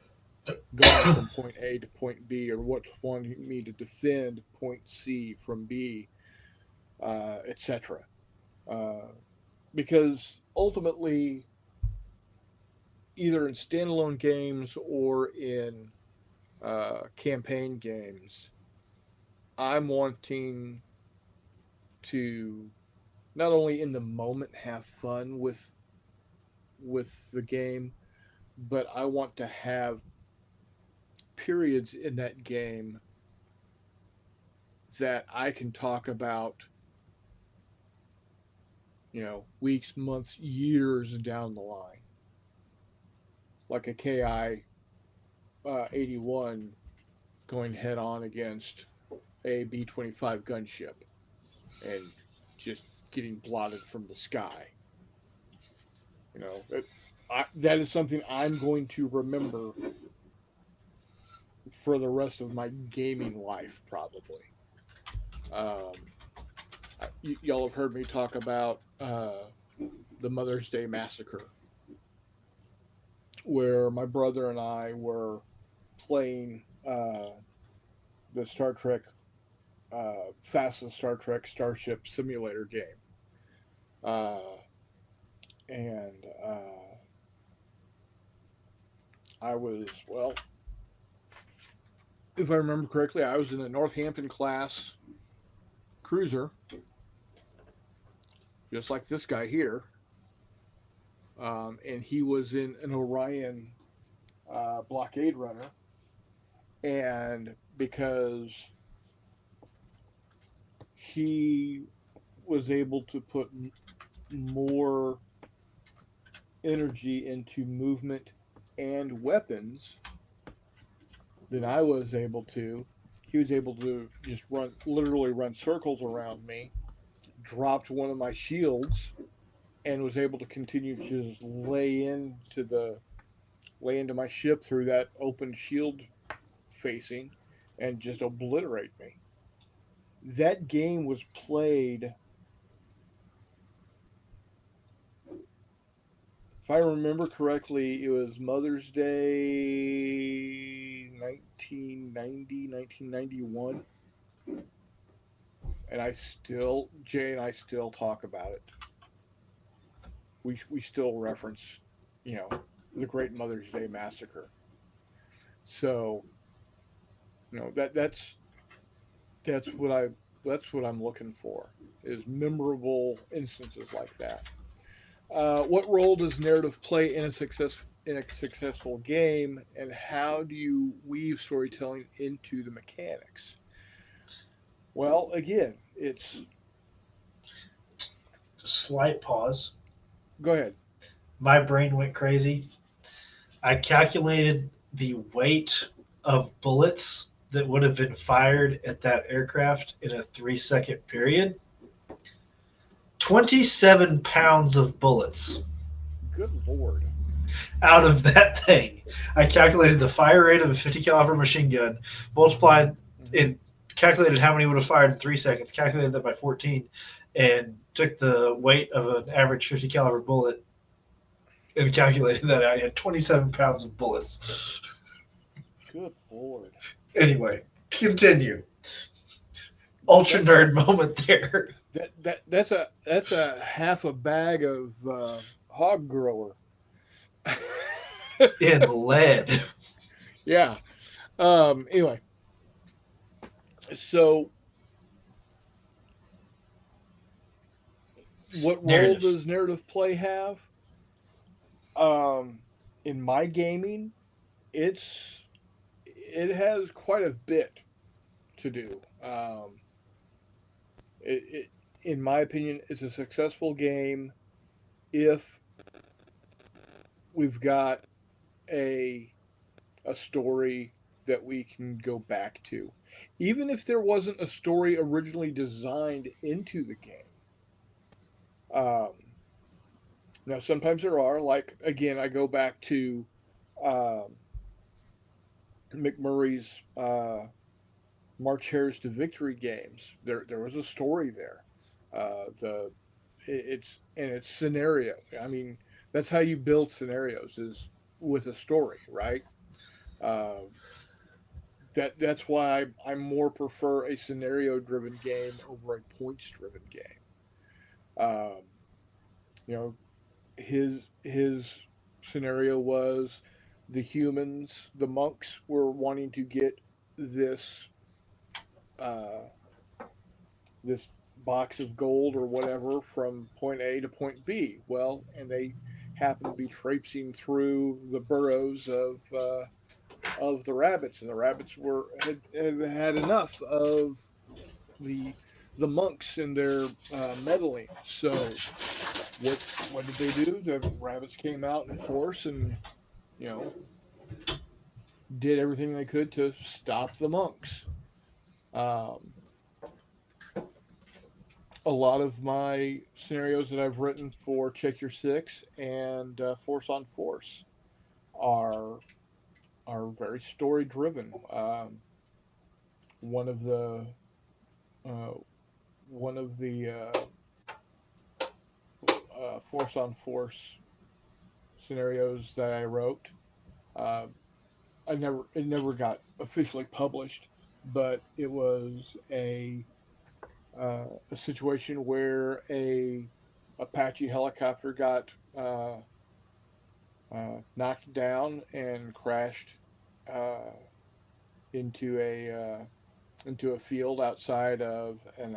going from point A to point B, or what's wanting me to defend point C from B, etc. Uh, because ultimately, either in standalone games or in campaign games, I'm wanting to not only in the moment have fun with the game, but I want to have periods in that game that I can talk about, weeks, months, years down the line, like a KI 81 going head on against a B-25 gunship and just getting blotted from the sky. That is something I'm going to remember for the rest of my gaming life, probably. Um, y'all have heard me talk about the Mother's Day Massacre, where my brother and I were playing the Star Trek, fastest Star Trek Starship Simulator game. Uh, and I was, well, if I remember correctly, I was in a Northampton class cruiser, just like this guy here. And he was in an Orion blockade runner. And because he was able to put more energy into movement and weapons than I was able to, he was able to just literally run circles around me, dropped one of my shields, and was able to continue to just lay into my ship through that open shield facing and just obliterate me. That game was played, if I remember correctly, it was Mother's Day 1991. And Jay and I still talk about it. We still reference, you know, the Great Mother's Day Massacre. So, that's what I'm looking for, is memorable instances like that. What role does narrative play in a successful game, and how do you weave storytelling into the mechanics? Well, again, it's Slight pause. go ahead. My brain went crazy. I calculated the weight of bullets that would have been fired at that aircraft in a 3 second period. 27 pounds of bullets Good lord. out of that thing. I calculated the fire rate of a 50 caliber machine gun, multiplied Hmm. and calculated how many would have fired in 3 seconds, calculated that by 14, and took the weight of an average 50 caliber bullet and calculated that I had 27 pounds of bullets. Good lord. Anyway, continue. Ultra That nerd moment there. that's a half a bag of hog grower. In lead. Yeah. Anyway, so what role Narrative. does narrative play have? Um, in my gaming, it has quite a bit to do. It in my opinion, it's a successful game if we've got a a story that we can go back to, even if there wasn't a story originally designed into the game. Um, Now, sometimes there are, like, again, I go back to um, McMurray's March Hares to Victory games. There was a story there. The it's scenario. I mean, that's how you build scenarios is with a story, right? Uh, that's why I more prefer a scenario driven game over a points driven game. Um, you know, his scenario was the monks were wanting to get this uh, this box of gold or whatever from point A to point B. Well, and they happened to be traipsing through the burrows of the rabbits, and the rabbits had enough of the the monks and their meddling. So what did they do? The rabbits came out in force and you know did everything they could to stop the monks. Um, a lot of my scenarios that I've written for Check Your Six and Force on Force are are very story driven. One of the uh, one of the Force on Force scenarios that I wrote, uh, it never got officially published, but it was a situation where a Apache helicopter got knocked down and crashed uh, into a field outside of an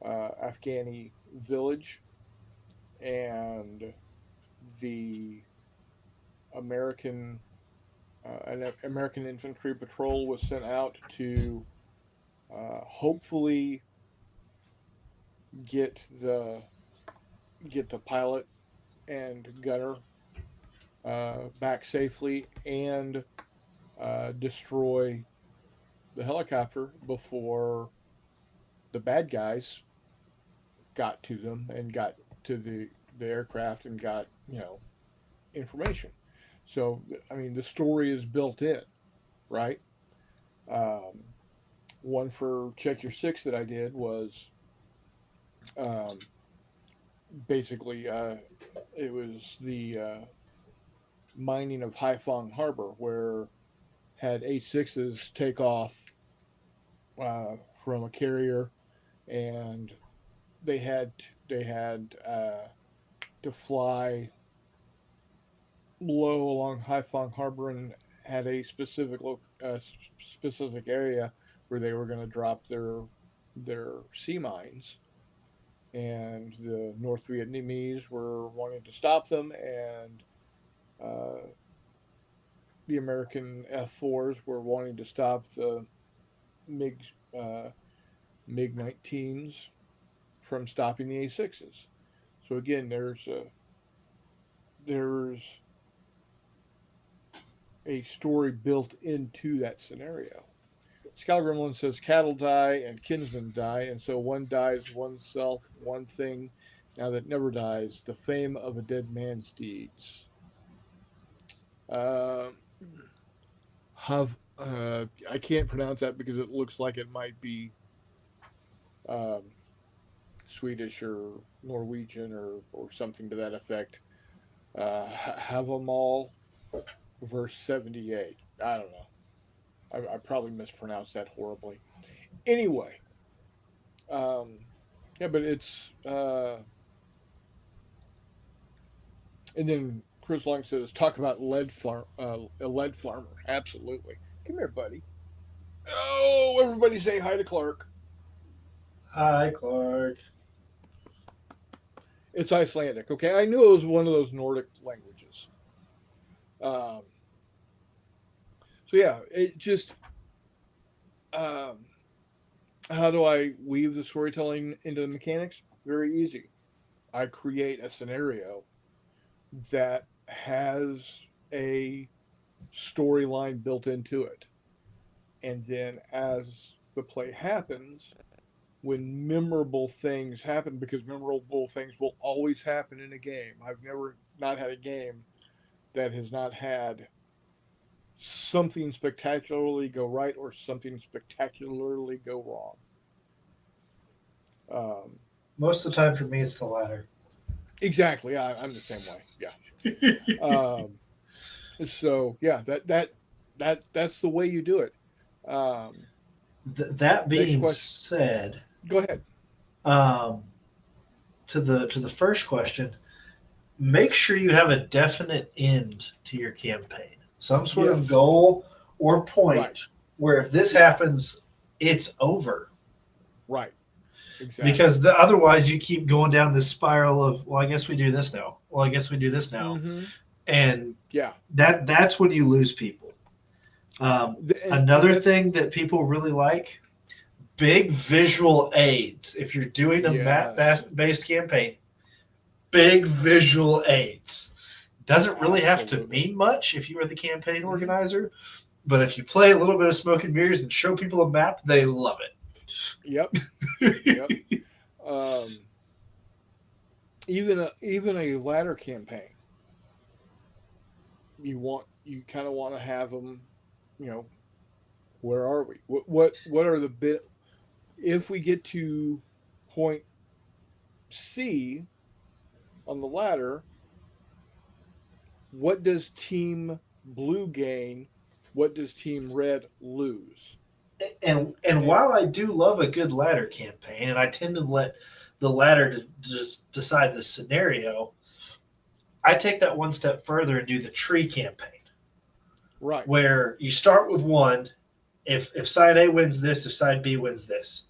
Afghani village, and the American an American infantry patrol was sent out to hopefully get the get the pilot and gunner back safely and destroy the helicopter before the bad guys got to them and got to the aircraft and got information. So I mean the story is built in, right? Um, one for Check Your Six that I did was um, basically it was the mining of Haiphong Harbor where had A6s take off from a carrier and they had to fly low along Haiphong Harbor and had a specific area where they were going to drop their sea mines, and the North Vietnamese were wanting to stop them, and uh, the American F4s were wanting to stop the MiG uh, MiG 19s from stopping the A6s. So again, there's a story built into that scenario. Scout Gremlin says cattle die and kinsmen die, and so one dies oneself, one thing, now that never dies, the fame of a dead man's deeds. Uh, have I can't pronounce that because it looks like it might be um, Swedish or Norwegian or something to that effect. Have them all, verse 78. I don't know. I probably mispronounced that horribly. Anyway, um, yeah, but it's and then Chris Long says talk about a lead farmer. Absolutely. Come here, buddy. Oh, everybody say hi to Clark. Hi, Clark. It's Icelandic. Okay, I knew it was one of those Nordic languages. Um, so yeah, it just um, how do I weave the storytelling into the mechanics? Very easy. I create a scenario that has a storyline built into it. And then as the play happens, when memorable things happen, because memorable things will always happen in a game. I've never not had a game that has not had something spectacularly go right or something spectacularly go wrong. Um, Most of the time for me, it's the latter. exactly. I'm the same way. Yeah. Um, so yeah, that's the way you do it. Um, That next being question. said, Go ahead. um, to the first question, make sure you have a definite end to your campaign, some sort of Yes. goal or Right. point where if this Yeah. happens, it's over. Right. Exactly. Because otherwise, you keep going down this spiral of, well, I guess we do this now. Well, I guess we do this now, Mm-hmm. and Yeah. that's when you lose people. And Another that's thing that people really like, big visual aids. If you're doing a map yes. based campaign, big visual aids. Doesn't really have to Absolutely. mean much if you are the campaign Mm-hmm. organizer, but if you play a little bit of smoke and mirrors and show people a map, they love Yep. Yep. it. Um, even a ladder campaign, you kind of want to have them. You know, where are we? What are the bit? If we get to point C on the ladder, what does Team Blue gain? What does Team Red lose? And And while I do love a good ladder campaign, and I tend to let the ladder just decide the scenario, I take that one step further and do the tree campaign, right, where you start with one. If side A wins this, if side B wins this,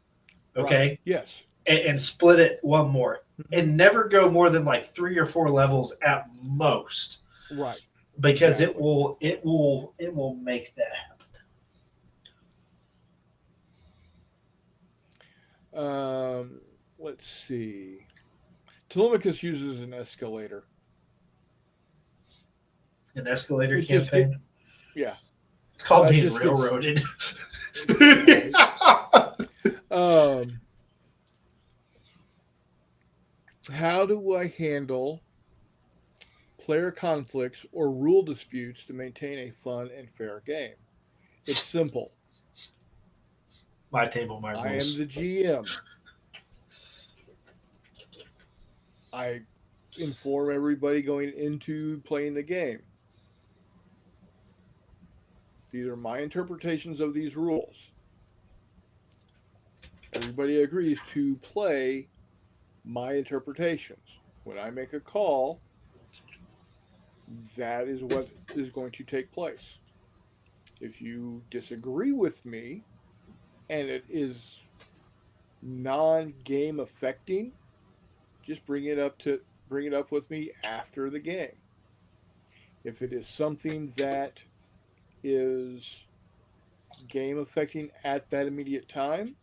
right, okay, yes, and split it one more, mm-hmm. and never go more than like 3 or 4 levels at most, Right, because it exactly. will it will it will make that happen. Um, let's see. Telemachus uses an escalator. An escalator It just get campaign. yeah. It's called It being just gets railroaded. right. Um, how do I handle player conflicts or rule disputes to maintain a fun and fair game? It's simple. My table, my I am rules. the GM. I inform everybody going into playing the game. These are my interpretations of these rules. Everybody agrees to play my interpretations. When I make a call, that is what is going to take place. If you disagree with me and it is non-game affecting, just bring it up with me after the game. If it is something that is game affecting at that immediate time,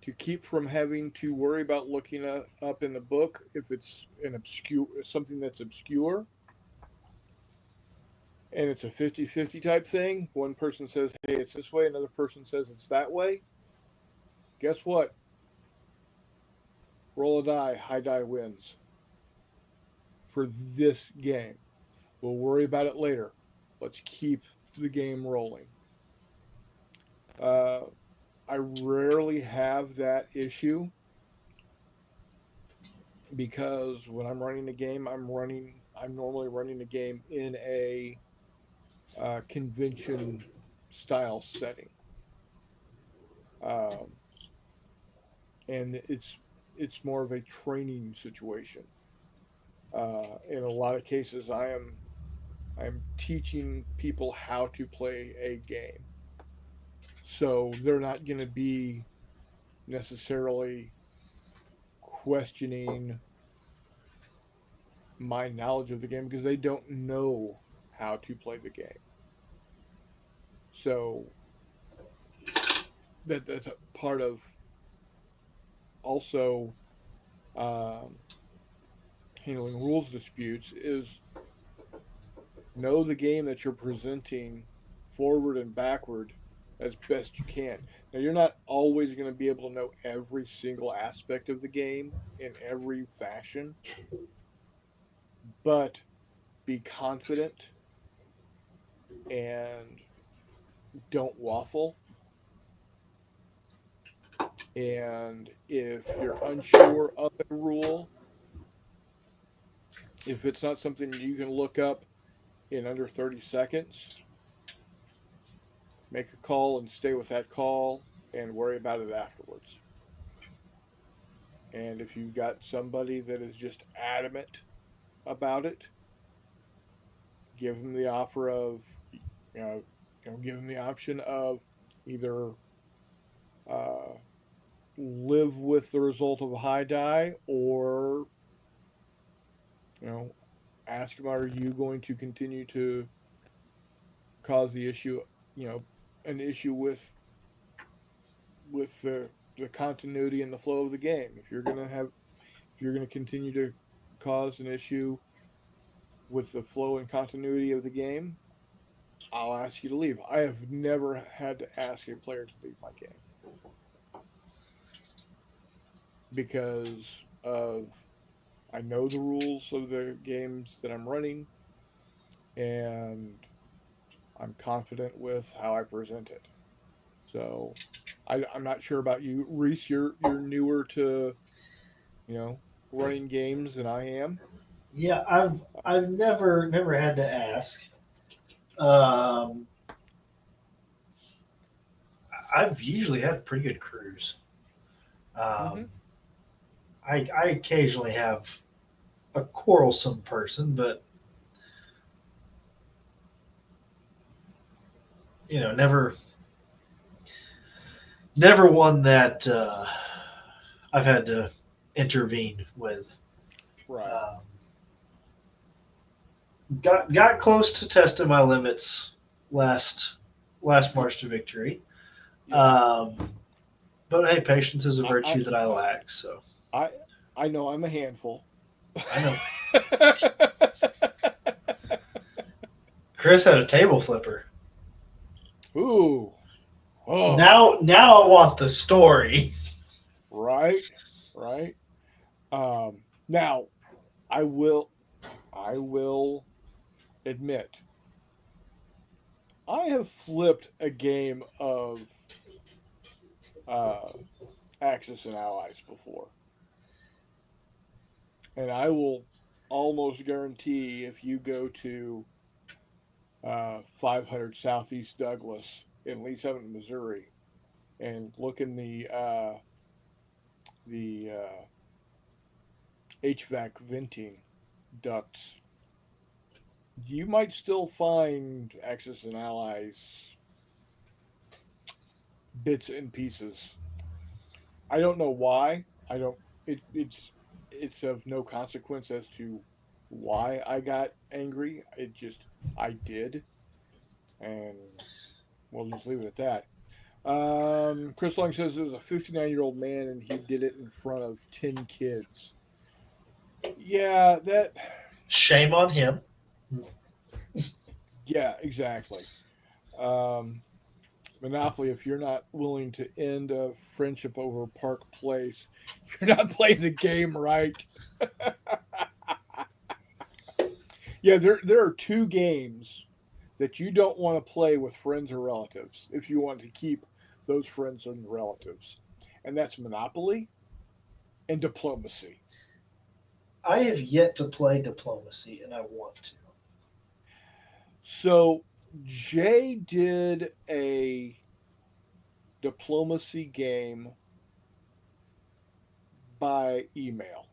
to keep from having to worry about looking up in the book if it's an obscure something that's obscure and it's a 50-50 type thing, one person says, hey, it's this way, another person says it's that way, guess what? Roll a die, high die wins for this game. We'll worry about it later. Let's keep the game rolling. Uh, I rarely have that issue because when I'm running a game, I'm normally running a game in a convention style setting, um, and it's more of a training situation. In a lot of cases, I'm teaching people how to play a game, so they're not going to be necessarily questioning my knowledge of the game because they don't know how to play the game. So that's a part of also um, handling rules disputes is know the game that you're presenting forward and backward as best you can. Now, you're not always going to be able to know every single aspect of the game in every fashion, but be confident and don't waffle. And if you're unsure of a rule, if it's not something you can look up in under 30 seconds, make a call and stay with that call and worry about it afterwards. And if you've got somebody that is just adamant about it, give them the offer of, give them the option of either uh, live with the result of a high die, or you know, ask them, are you going to continue to cause the issue, you know, an issue with the continuity and the flow of the game. If you're gonna continue to cause an issue with the flow and continuity of the game, I'll ask you to leave. I have never had to ask a player to leave my game because of I know the rules of the games that I'm running, and I'm confident with how I present it. So I'm not sure about you, Reese. You're newer to you know running games than I am. Yeah, I've never had to ask. Um, I've usually had pretty good crews. Um, Mm-hmm. I occasionally have a quarrelsome person, but never one that I've had to intervene with. Right. Um, got close to testing my limits last last March to victory. Yeah. Um, but hey, patience is a I virtue that I lack. So I I know I'm a handful. I know Chris had a table flipper. Ooh. Oh. Now I want the story. Right. Right. Now I will I will admit I have flipped a game of uh, Axis and Allies before, and I will almost guarantee if you go to 500 Southeast Douglas in Lee Summit, Missouri, and look in the HVAC venting ducts, you might still find Axis and Allies bits and pieces. I don't know why. I don't. It's of no consequence as to why I got angry. It just I did, and we'll just leave it at that. Chris Long says there was a 59-year-old man and he did it in front of 10 kids. Yeah, that. Shame on him. Yeah, exactly. Um, Monopoly, if you're not willing to end a friendship over Park Place, you're not playing the game right. Yeah, there are two games that you don't want to play with friends or relatives if you want to keep those friends and relatives, and that's Monopoly and Diplomacy. I have yet to play diplomacy, and I want to. So Jay did a diplomacy game by email.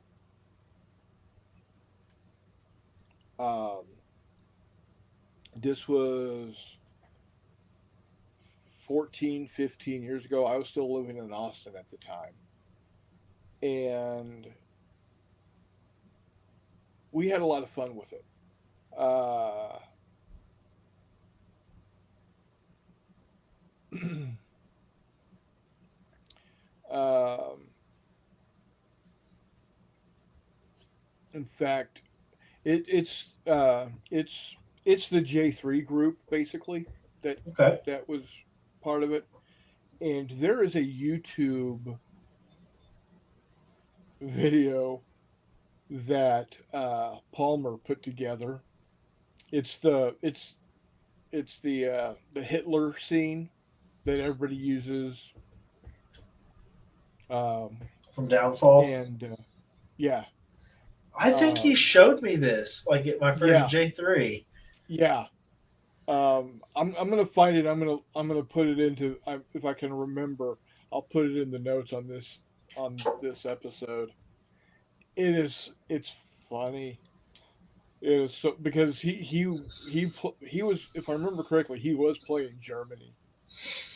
Um, this was 14, 15 years ago. I was still living in Austin at the time. And we had a lot of fun with it. Uh, um, in fact, it's the J3 group basically that Okay. that was part of it. And there is a YouTube video that Palmer put together. It's the Hitler scene that everybody uses, um, From Downfall. and yeah, I think he um, showed me this like at my first yeah, J3. yeah. I'm gonna find it. I'm gonna put it into if I can remember. I'll put it in the notes on this episode. It's funny. It is so because he was, if I remember correctly, he was playing Germany,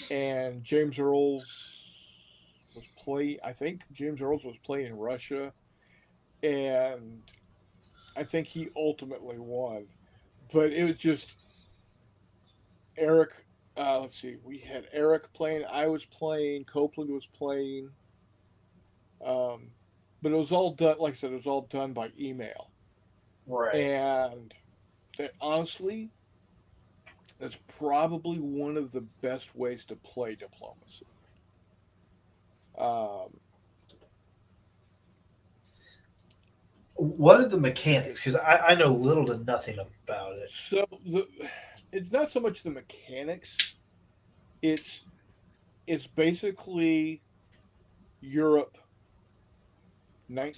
and James Earls was play. I think James Earls was playing Russia, and I think he ultimately won. But it was just Eric. Let's see, we had Eric playing. I was playing. Copeland was playing. Um, but it was all done. Like I said, it was all done by email, Right. and honestly, that's probably one of the best ways to play diplomacy. Um, What are the because mechanics? Because I know little to nothing about it. so the it's not so much the mechanics. It's it's basically Europe, nine,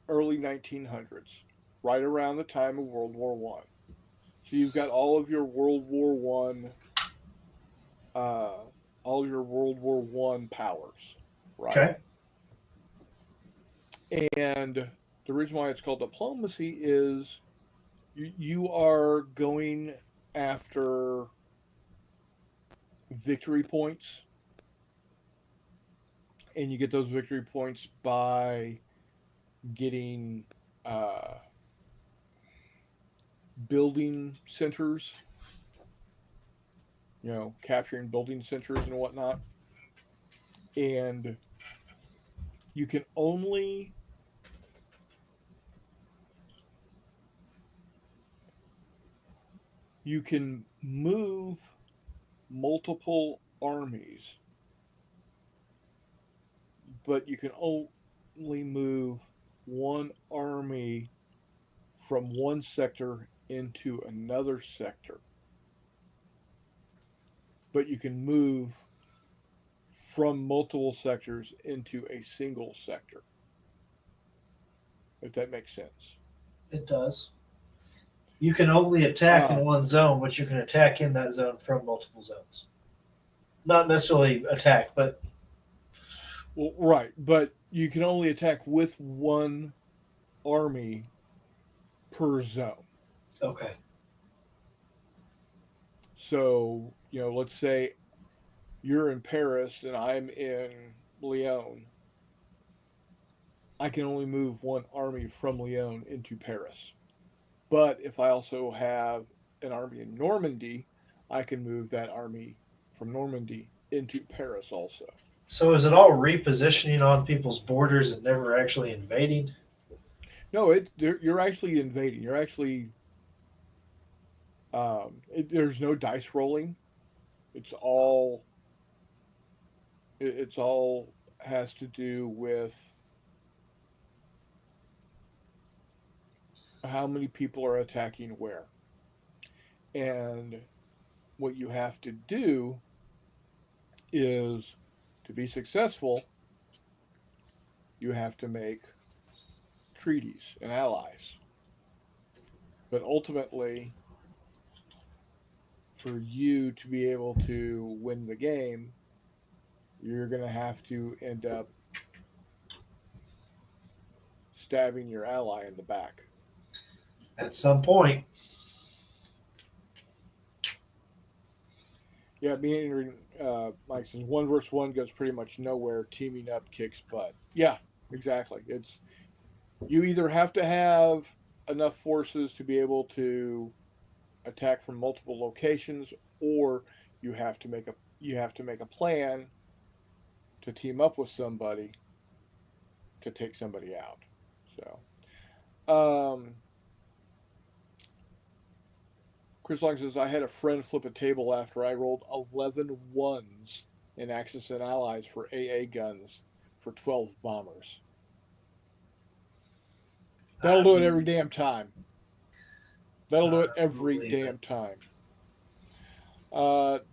early 1900s, right around the time of World War One. So you've got uh, all of your World War One powers, right? Okay. And the reason why it's called diplomacy is you are going after victory points, and you get those victory points by getting uh, building centers, capturing building centers and whatnot. And you can only you can move multiple armies, but you can only move one army from one sector into another sector. But you can move from multiple sectors into a single sector, if that makes sense. It does. You can only attack in Um, one zone, but you can attack in that zone from multiple zones. Not necessarily attack, but well, right, but you can only attack with one army per zone. okay. So, let's say you're in Paris and I'm in Lyon. I can only move one army from Lyon into Paris. But if I also have an army in Normandy, I can move that army from Normandy into Paris also. So is it all repositioning on people's borders and never actually invading? No, you're actually invading. You're actually there's no dice rolling. It's all it's all has to do with how many people are attacking where. And what you have to do is to be successful, you have to make treaties and allies. But ultimately, for you to be able to win the game, you're going to have to end up stabbing your ally in the back. At some point. Yeah, me Mike says one versus one goes pretty much nowhere. Teaming up kicks butt. Yeah, exactly. It's you either have to have enough forces to be able to attack from multiple locations, or you have to make a plan to team up with somebody to take somebody out. So, of Chris Long says, I had a friend flip a table after I rolled 11 ones in Axis and Allies for AA guns for 12 bombers. That'll do it every I'm, damn time. That'll do it I every believe it. damn time.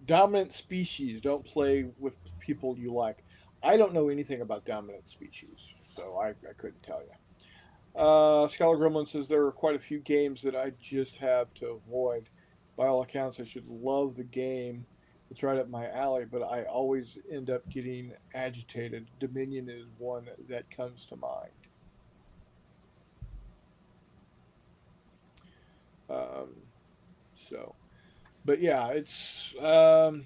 Dominant species. Don't play with people you like. I don't know anything about dominant species, so I couldn't tell you. Scholar Gremlin says there are quite a few games that I just have to avoid. By all accounts, I should love the game. It's right up my alley, but I always end up getting agitated. Dominion is one that comes to mind. Um, so, but yeah, it's I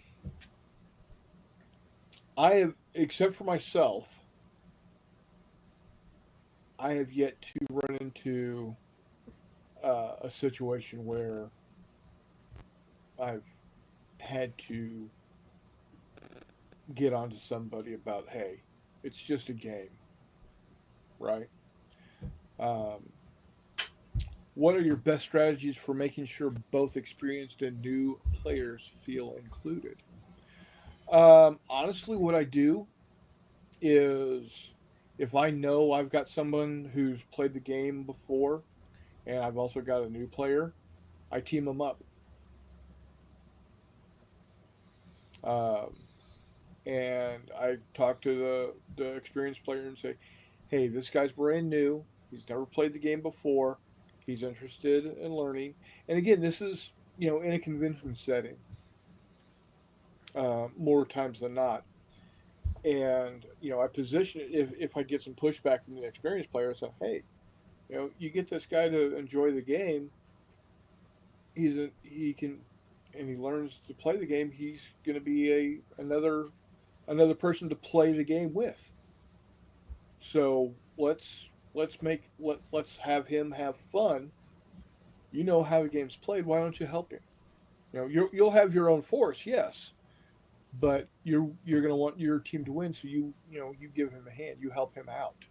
have, except for myself, I have yet to run into a situation where I've had to get onto somebody about, hey, it's just a game, right? Um, what are your best strategies for making sure both experienced and new players feel included? Honestly, what I do is if I know I've got someone who's played the game before and I've also got a new player, I team them up. Um, and I talk to the experienced player and say, "Hey, this guy's brand new. He's never played the game before. He's interested in learning." And again, this is in a convention setting more times than not. And I position it if I get some pushback from the experienced player, I say, "Hey, you get this guy to enjoy the game. He can." And he learns to play the game. He's going to be another person to play the game with. So let's have him have fun. You know how the game's played. Why don't you help him? You'll have your own force, yes, but you're going to want your team to win. So you give him a hand. You help him out,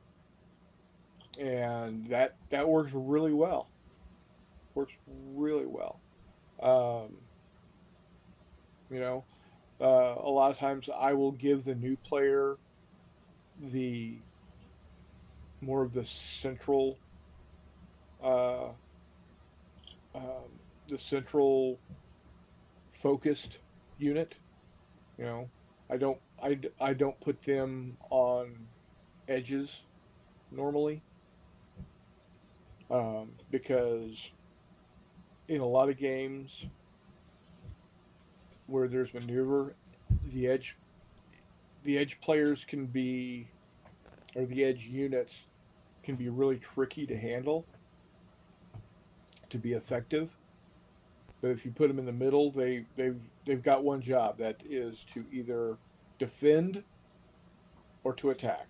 and that works really well. Works really well. Um, you know, a lot of times I will give the new player the more of the central uh, um, the central focused unit. You know, I don't put them on edges normally because in a lot of games where there's maneuver, the edge the edge players can be or the edge units can be really tricky to handle to be effective. But if you put them in the middle, they've got one job that is to either defend or to attack.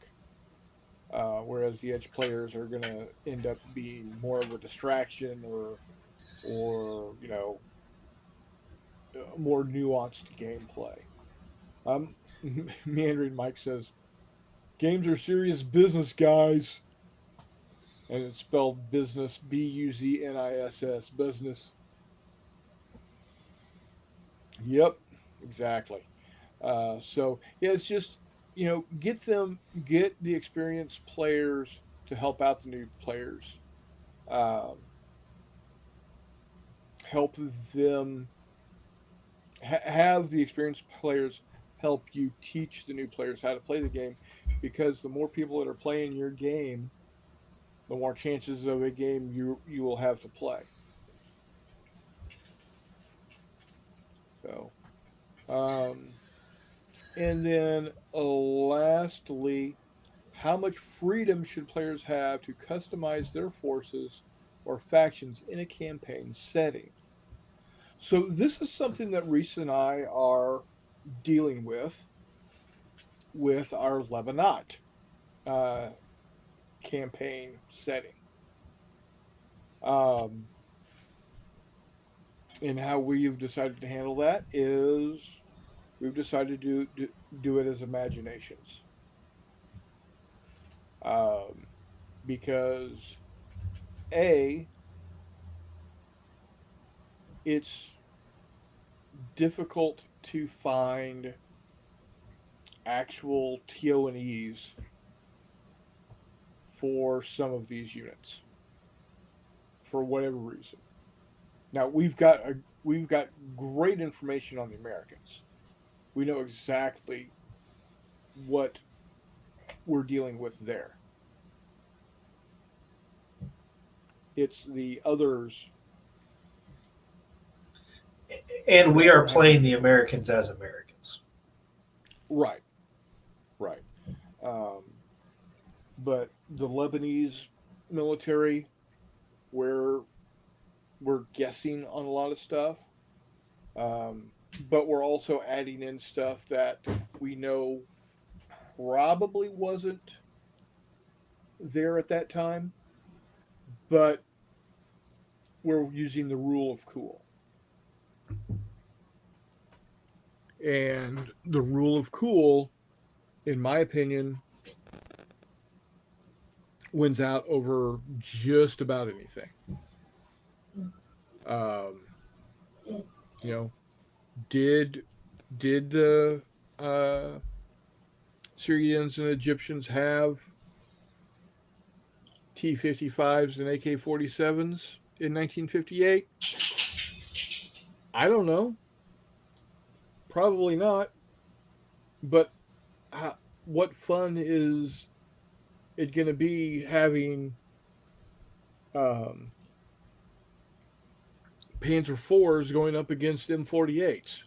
Whereas the edge players are going to end up being more of a distraction or more nuanced gameplay. Um, Meandering Mike says games are serious business, guys, and it's spelled business business business. Yep, exactly. So yeah, it's just get the experienced players to help out the new players. Um, Help them have the experienced players help you teach the new players how to play the game because the more people that are playing your game the more chances of a game you will have to play. So um, and then lastly, how much freedom should players have to customize their forces or factions in a campaign setting? So this is something that Reese and I are dealing with our Lebanon uh, campaign setting. Um, and how we've decided to handle that is we've decided to do it as imaginations. Um, because A, it's difficult to find actual TO&Es for some of these units for whatever reason. Now we've got great information on the Americans. We know exactly what we're dealing with there. It's the others And we that are we're having playing the difficulty. Americans as Americans. Right, right. Um, but the Lebanese military, where we're guessing on a lot of stuff, um, but we're also adding in stuff that we know probably wasn't there at that time, but we're using the rule of cool. And the rule of cool, in my opinion, wins out over just about anything. Um, you know, did did the uh, Syrians and Egyptians have T-55s and AK-47s in 1958? I don't know. Probably not. But what fun is it going to be having um, Panzer IVs going up against M48s?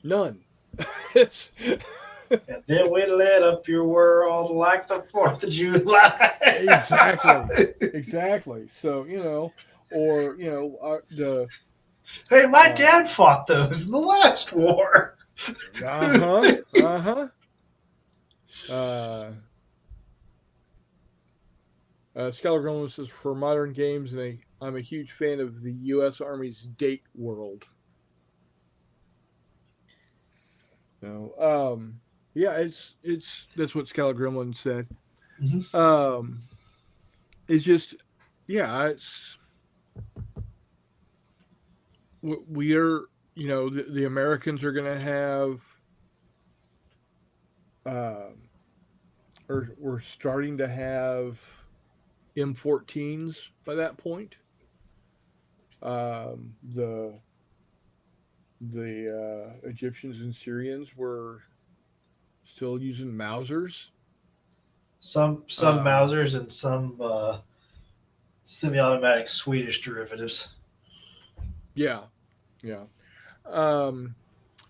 None. It's And then we lit up your world like the 4th of July. exactly, exactly. So or the Hey, my uh dad fought those in the last war. huh, uh-huh. Uh, Scholar Grumman says for modern games, I'm a huge fan of the U.S. Army's date world. So, yeah, it's that's what Scholar Gremlin said. Mhm. Um, it's just, yeah, it's we are, the Americans are going to have, or we're starting to have M14s by that point. The Egyptians and Syrians were still using Mausers. Some Um, Mausers and some semi-automatic Swedish derivatives. yeah, yeah. Um,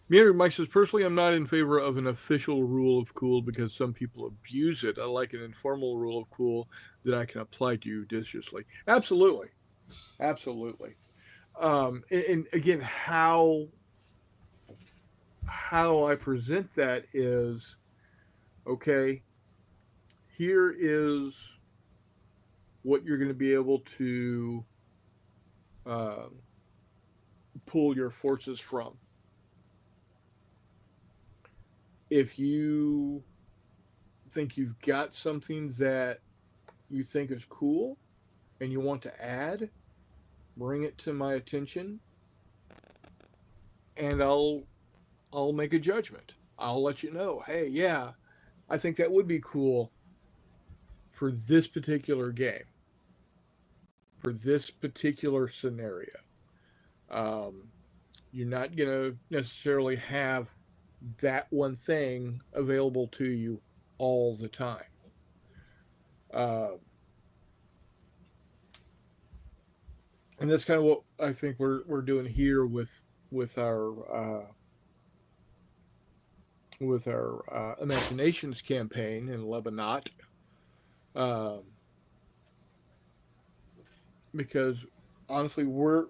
Meander Mike says, personally, I'm not in favor of an official rule of cool because some people abuse it. I like an informal rule of cool that I can apply judiciously. Absolutely. Absolutely. And again, how I present that is okay, here is what you're going to be able to um, pull your forces from. If you think you've got something that you think is cool and you want to add, bring it to my attention and I'll make a judgment. I'll let you know, hey, yeah, I think that would be cool for this particular game, for this particular scenario. Um, you're not going to necessarily have that one thing available to you all the time. Uh, and that's kind of what I think we're doing here with our imaginations campaign in Lebanon, um, because honestly, we're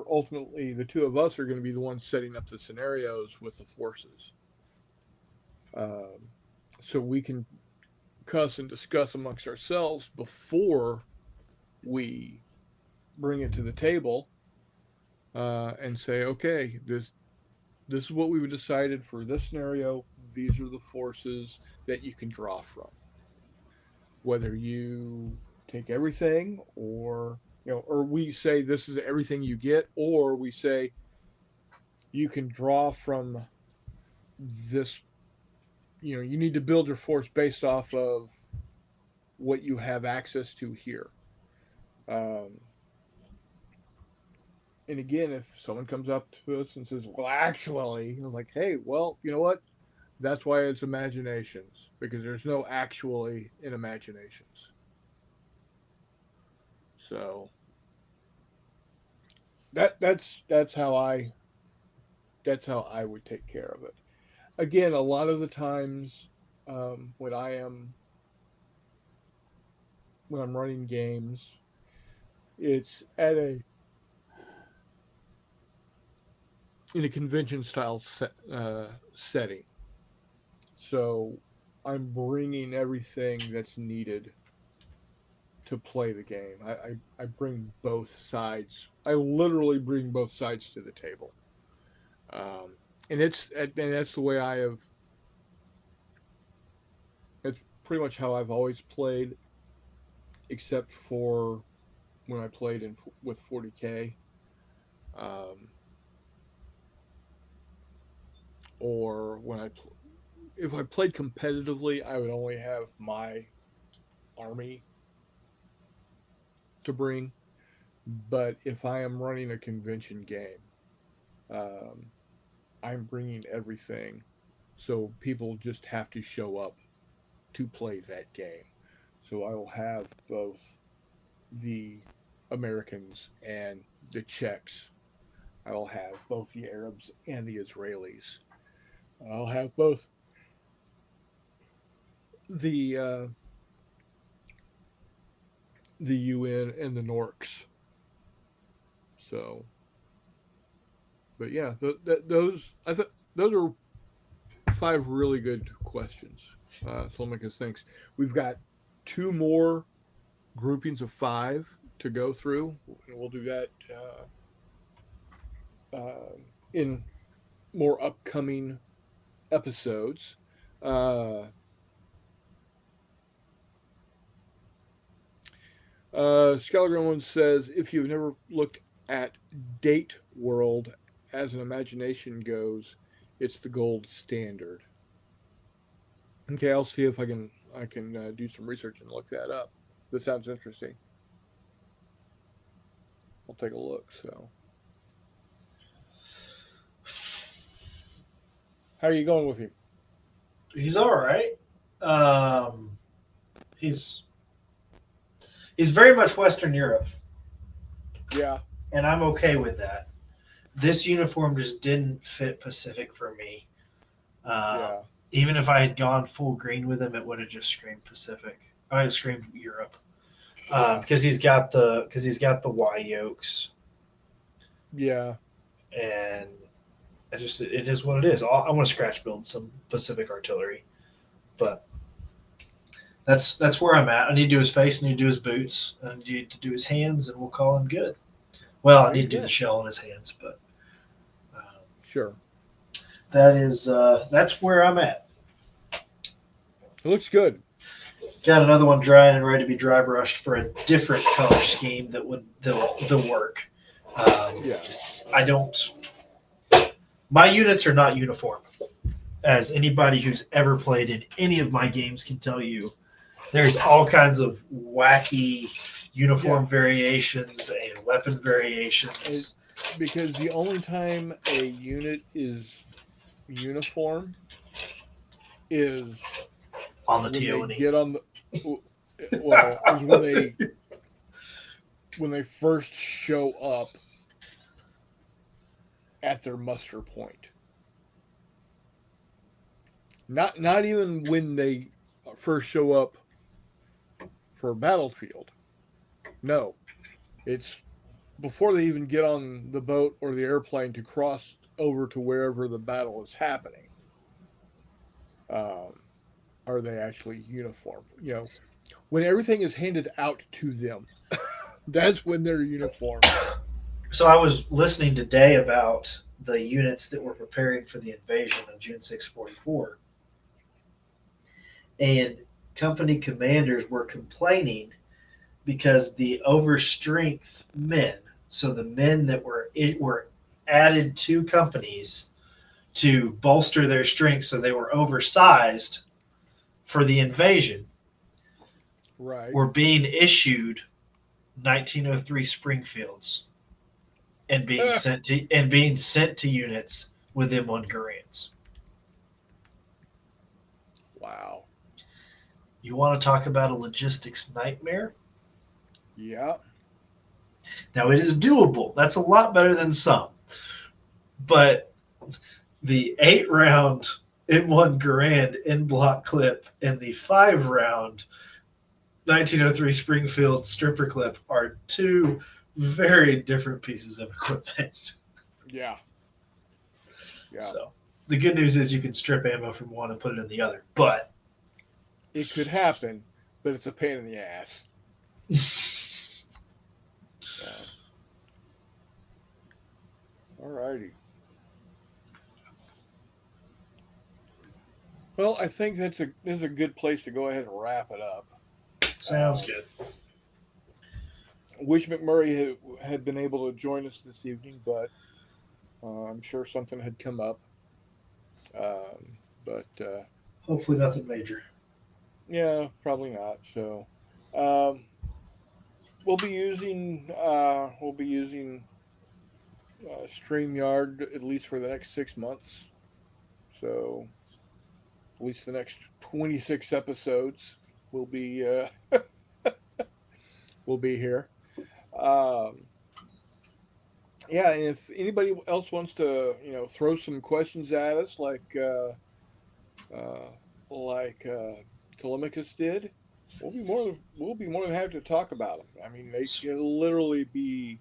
ultimately the two of us are going to be the ones setting up the scenarios with the forces, um, so we can cuss and discuss amongst ourselves before we bring it to the table and say, okay, this is what we've decided for this scenario. These are the forces that you can draw from. Whether you take everything, or or we say this is everything you get, or we say you can draw from this. You need to build your force based off of what you have access to here. Um, and again, if someone comes up to us and says, "Well, actually," I'm like, "Hey, well, you know what? That's why it's imaginations because there's no actually in imaginations." So that's how I would take care of it. Again, a lot of the times when I'm running games, it's at a in a convention style setting. So I'm bringing everything that's needed to play the game. I bring both sides. I literally bring both sides to the table. Um, and that's the way I have. It's pretty much how I've always played, except for when I played with 40K, um, or if I played competitively, I would only have my army to bring. But if I am running a convention game, um, I'm bringing everything, so people just have to show up to play that game. So I will have both the Americans and the Czechs. I will have both the Arabs and the Israelis. I'll have both the uh, the UN and the Norks. So, but yeah, those I thought those are five really good questions. So make us think. We've got two more groupings of five to go through, and we'll do that in more upcoming episodes. Uh, Scholar One says if you've never looked at Date World as an imagination goes, it's the gold standard. Okay, I'll see if I can do some research and look that up. This sounds interesting. I'll take a look. So, how are you going with him? He's all right. Um, he's he's very much Western Europe, Yeah, and I'm okay with that. This uniform just didn't fit Pacific for me. Um, yeah, Even if I had gone full green with him, it would have just screamed Pacific. I screamed Europe yeah, because he's got the Y yokes, yeah. and it is what it is. I want to scratch build some Pacific artillery, but that's where I'm at. I need to do his face, I need to do his boots, I need to do his hands, and we'll call him good. Well, I There need you to do the go. shell on his hands, but um, Sure. that's where I'm at. It looks good. Got another one drying and ready to be dry brushed for a different color scheme that would the work. Yeah. I don't. My units are not uniform, as anybody who's ever played in any of my games can tell you. There's all kinds of wacky Yeah. uniform variations and weapon It, variations because the only time a unit is uniform is on the when they TO&E. get on the well is when they first show up at their muster point. Not even when they first show up for a battlefield. No, it's before they even get on the boat or the airplane to cross over to wherever the battle is happening. Um, are they actually uniform? When everything is handed out to them, that's when they're uniformed. So I was listening today about the units that were preparing for the invasion on June 6, 44, and company commanders were complaining because the overstrength men, so the men that were added 2 companies to bolster their strength, so they were oversized for the invasion, Right. were being issued 1903 Springfields and being sent to units with M1 Garands. Wow. You want to talk about a logistics nightmare? Yeah. Now, it is doable. That's a lot better than some. But the 8-round M1 Garand in block clip and the 5-round 1903 Springfield stripper clip are 2 very different pieces of equipment. Yeah. Yeah. So the good news is you can strip ammo from one and put it in the other. But It could happen, but it's a pain in the ass. So. All righty. Well, I think this is a good place to go ahead and wrap it up. sounds good. Wish McMurray had been able to join us this evening, but I'm sure something had come up. But Hopefully nothing major. yeah, probably not. So we'll be using StreamYard at least for the next 6 months. So at least the next 26 episodes will be will be here. Yeah, and if anybody else wants to, throw some questions at us, Telemachus did, we'll be more than happy to talk about them. I mean, they can literally be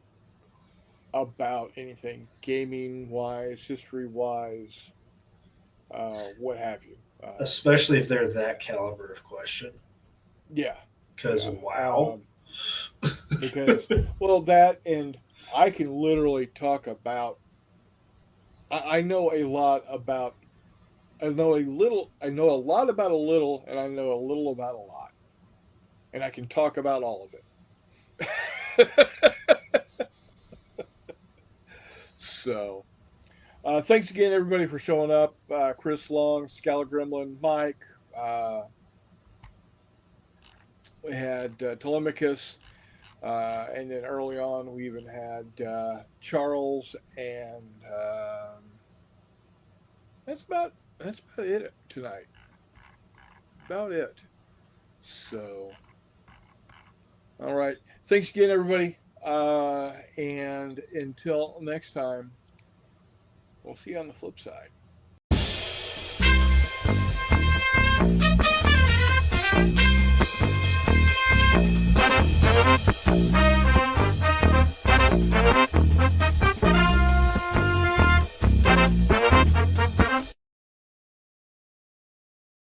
about anything, gaming wise, history wise, what have you. Especially if they're that caliber of question. Yeah. Because, Yeah. wow. Because, well, that, and I can literally talk about. I know a lot about. I know a lot about a little, and I know a little about a lot, and I can talk about all of it. So, thanks again, everybody, for showing up. Chris Long, Scala Gremlin, Mike. We had Telemachus. And then early on, we even had Charles, and that's about it tonight. About it. So, all right. Thanks again, everybody. And until next time, we'll see you on the flip side.